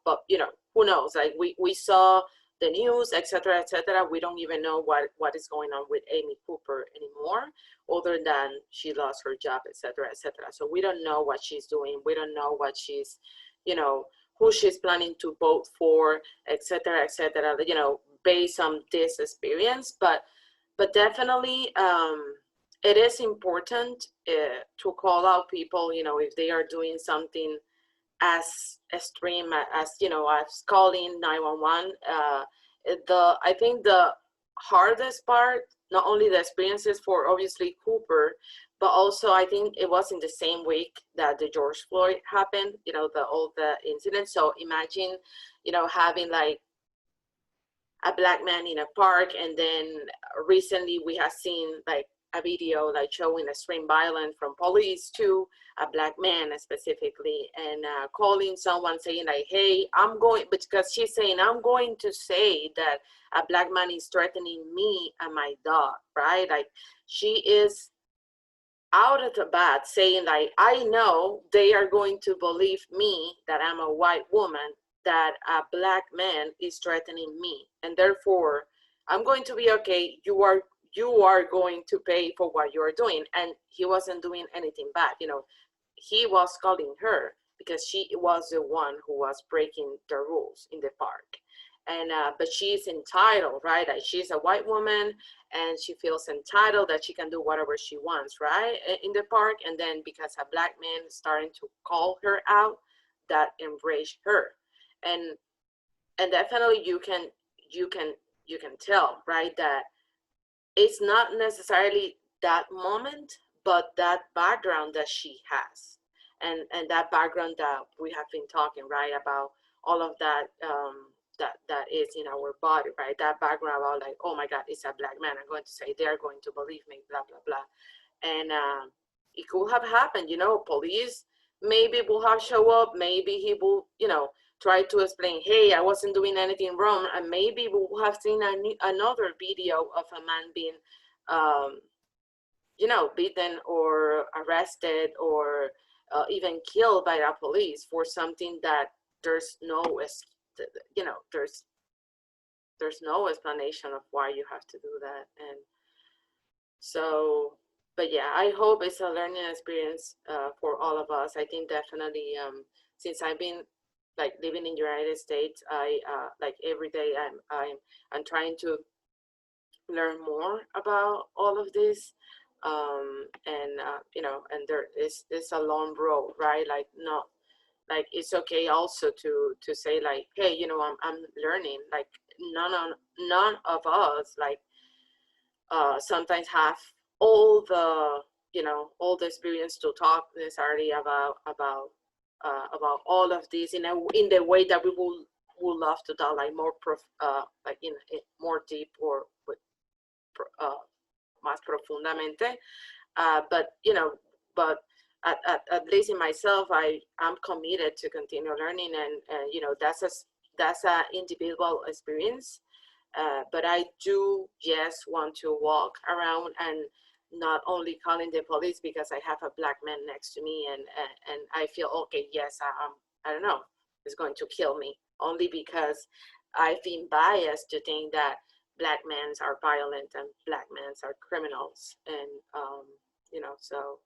but you know, who knows? Like we saw the news, etc., etc. We don't even know what is going on with Amy Cooper anymore, other than she lost her job, etc., etc. So we don't know what she's doing. We don't know what she's, you know, who she's planning to vote for, etc., etc. You know, based on this experience, but definitely it is important to call out people, you know, if they are doing something as extreme as, you know, as calling 911. I think the hardest part, not only the experiences for obviously Cooper, but also I think it was in the same week that the George Floyd happened, you know, all the incidents. So imagine, you know, having like a black man in a park, and then recently we have seen like a video like showing extreme violence from police to a black man specifically, and calling someone saying like, hey, I'm going, because she's saying, I'm going to say that a black man is threatening me and my dog, right? Like she is out of the bat saying like, I know they are going to believe me that I'm a white woman, that a black man is threatening me, and therefore I'm going to be okay. You are going to pay for what you are doing. And he wasn't doing anything bad, you know. He was calling her because she was the one who was breaking the rules in the park. And but she's entitled, right? Like she's a white woman and she feels entitled that she can do whatever she wants, right, in the park. And then because a black man is starting to call her out, that enraged her. And definitely you can tell, right, that it's not necessarily that moment, but that background that she has, and that background that we have been talking, right, about all of that that is in our body, right? That background about like, oh my God, it's a black man. I'm going to say they're going to believe me, blah blah blah, and it could have happened. You know, police maybe will have show up. Maybe he will, you know, try to explain, hey, I wasn't doing anything wrong, and maybe we'll have seen another video of a man being, you know, beaten or arrested or even killed by the police for something that there's no, you know, there's no explanation of why you have to do that. And so, but yeah, I hope it's a learning experience for all of us. I think definitely, since I've been like living in the United States, I like every day I'm trying to learn more about all of this, and you know, and there is a long road, right? Like not like it's okay also to say like, hey, you know, I'm learning. Like none of us like sometimes have all the, you know, all the experience to talk necessarily about all of this in the way that we would love to talk, like more like in more deep or with más profundamente, but you know, but at least in myself, I'm committed to continue learning, and you know, that's a individual experience, but I do just want to walk around and not only calling the police because I have a black man next to me and I feel okay, yes, I don't know, it's going to kill me, only because I've been biased to think that black men are violent and black men are criminals. And you know, so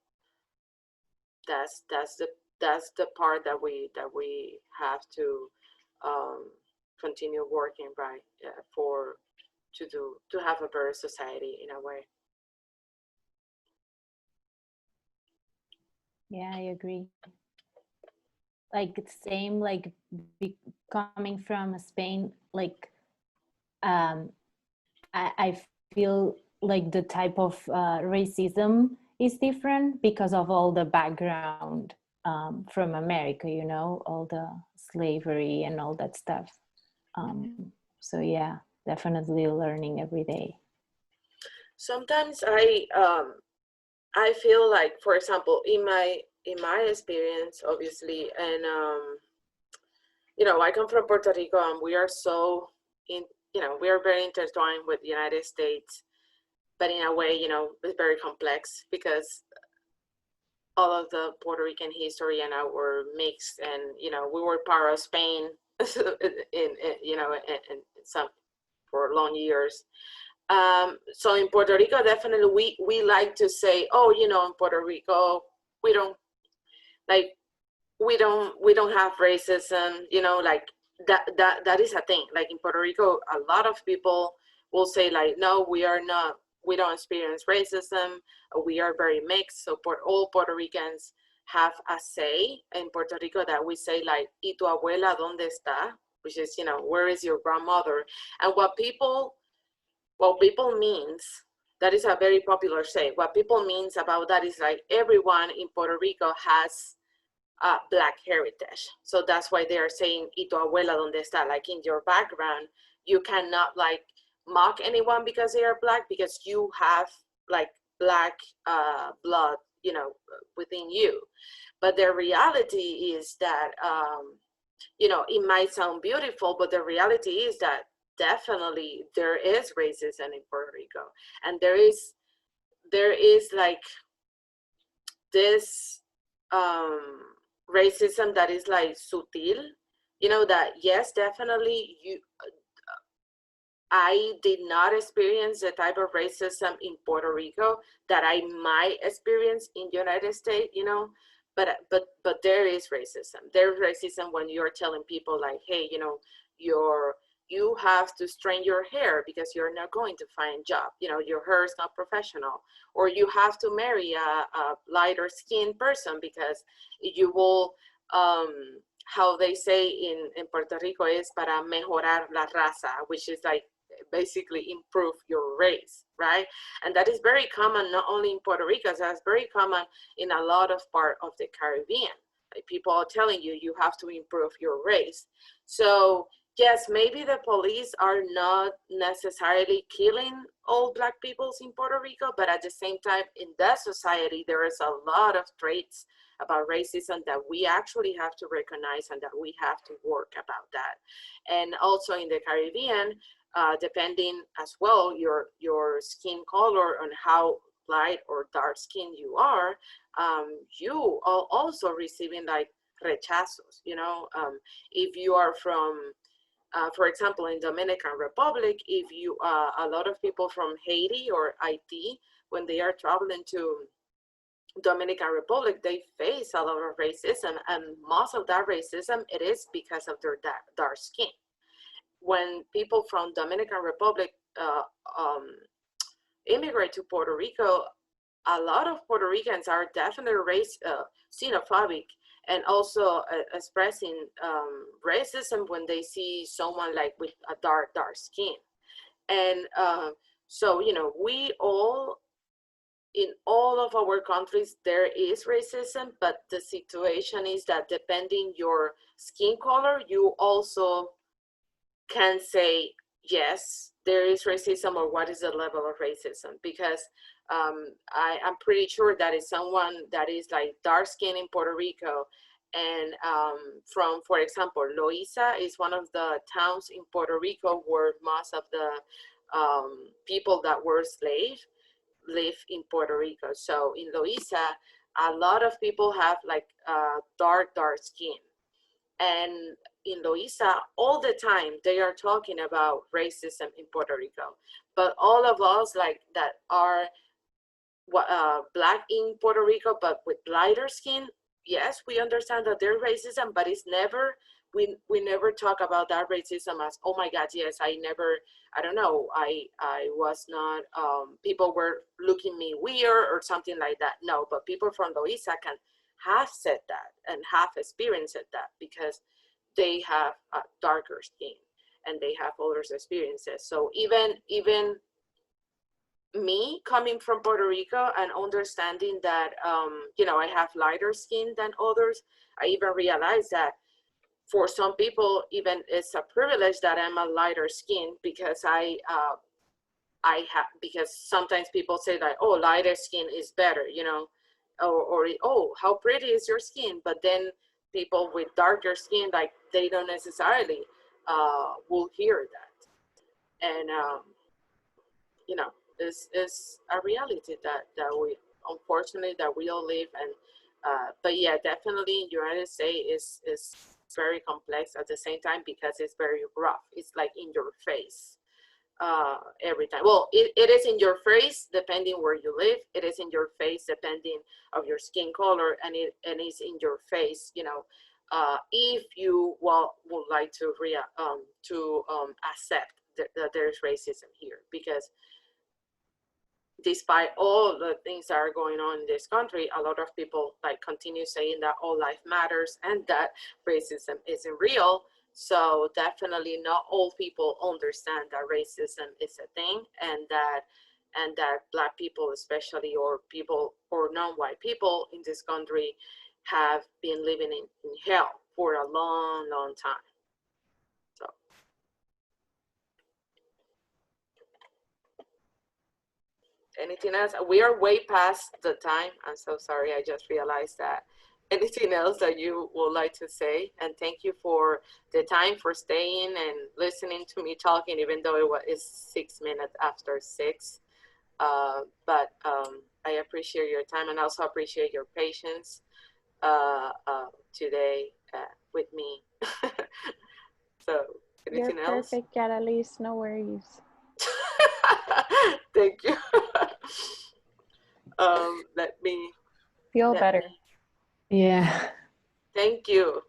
that's the part that we have to continue working, right, to have a better society in a way. Yeah, I agree. Like it's same, like coming from Spain, like I feel like the type of racism is different because of all the background from America, you know, all the slavery and all that stuff. So yeah, definitely learning every day. Sometimes I feel like, for example, in my experience, obviously, and you know, I come from Puerto Rico, and we are so you know, we are very intertwined with the United States, but in a way, you know, it's very complex because all of the Puerto Rican history and our mix, and you know, we were part of Spain, in you know, in some for long years. So in Puerto Rico, definitely we like to say, oh, you know, in Puerto Rico, we don't have racism, you know, like that is a thing. Like in Puerto Rico, a lot of people will say like, no, we don't experience racism. We are very mixed. So all Puerto Ricans have a say in Puerto Rico that we say like, ¿y tu abuela dónde está? Which is, you know, where is your grandmother? And what people means That is a very popular saying. What people means about that is like everyone in Puerto Rico has Black heritage. So that's why they are saying, "Y tu abuela donde está?" Like in your background, you cannot like mock anyone because they are Black, because you have like Black blood, you know, within you. But the reality is that, you know, it might sound beautiful, but the reality is that definitely there is racism in Puerto Rico, and there is like this racism that is like subtle, you know, that yes, definitely I did not experience the type of racism in Puerto Rico that I might experience in the United States, you know, but there is racism. There's racism when you're telling people like, hey, you know, you have to straighten your hair because you're not going to find a job, you know, your hair is not professional, or you have to marry a lighter skinned person because you will, how they say in Puerto Rico is para mejorar la raza, which is like basically improve your race, right? And that is very common not only in Puerto Rico, that's very common in a lot of part of the Caribbean. Like people are telling you, you have to improve your race. So yes, maybe the police are not necessarily killing all Black peoples in Puerto Rico, but at the same time, in that society, there is a lot of traits about racism that we actually have to recognize and that we have to work about that. And also in the Caribbean, depending as well your skin color and how light or dark skin you are, you are also receiving like rechazos, you know. If you are from, for example, in Dominican Republic, if you, a lot of people from Haiti or Haiti, when they are traveling to Dominican Republic, they face a lot of racism, and most of that racism, it is because of their dark skin. When people from Dominican Republic immigrate to Puerto Rico, a lot of Puerto Ricans are definitely xenophobic, and also expressing racism when they see someone like with a dark skin. And so, you know, we all, in all of our countries, there is racism, but the situation is that depending your skin color, you also can say, yes, there is racism, or what is the level of racism, because I'm pretty sure that is someone that is like dark skin in Puerto Rico, and from, for example, Loíza is one of the towns in Puerto Rico where most of the people that were slaves live in Puerto Rico. So in Loíza, a lot of people have like dark skin. And in Loíza, all the time they are talking about racism in Puerto Rico. But all of us like that are Black in Puerto Rico, but with lighter skin, yes, we understand that there's racism, but it's never, we never talk about that racism as, oh my God, yes, I don't know, I was not, people were looking me weird or something like that. No, but people from Loíza can have said that and have experienced that because they have a darker skin and they have other experiences. So even me coming from Puerto Rico and understanding that, you know, I have lighter skin than others, I even realized that for some people, even it's a privilege that I'm a lighter skin, because I have, because sometimes people say that, oh, lighter skin is better, you know, or oh, how pretty is your skin? But then people with darker skin, like they don't necessarily will hear that. And you know, is a reality that we, unfortunately, that we all live. And but yeah, definitely United States is very complex at the same time because it's very rough. It's like in your face every time. Well, it is in your face depending where you live. It is in your face depending of your skin color, and it's in your face, you know, if you would like to accept that there's racism here. Because despite all the things that are going on in this country, a lot of people like continue saying that all life matters and that racism isn't real. So definitely not all people understand that racism is a thing, and and that Black people especially, or people, or non-white people in this country, have been living in hell for a long, long time. So. Anything else? We are way past the time. I'm so sorry. I just realized that. Anything else that you would like to say? And thank you for the time, for staying and listening to me talking, even though it's 6 minutes after 6. But I appreciate your time, and also appreciate your patience today with me. So, anything You're else? perfect, Catalyst. No worries. Thank you. Let me Feel better. Yeah. Thank you.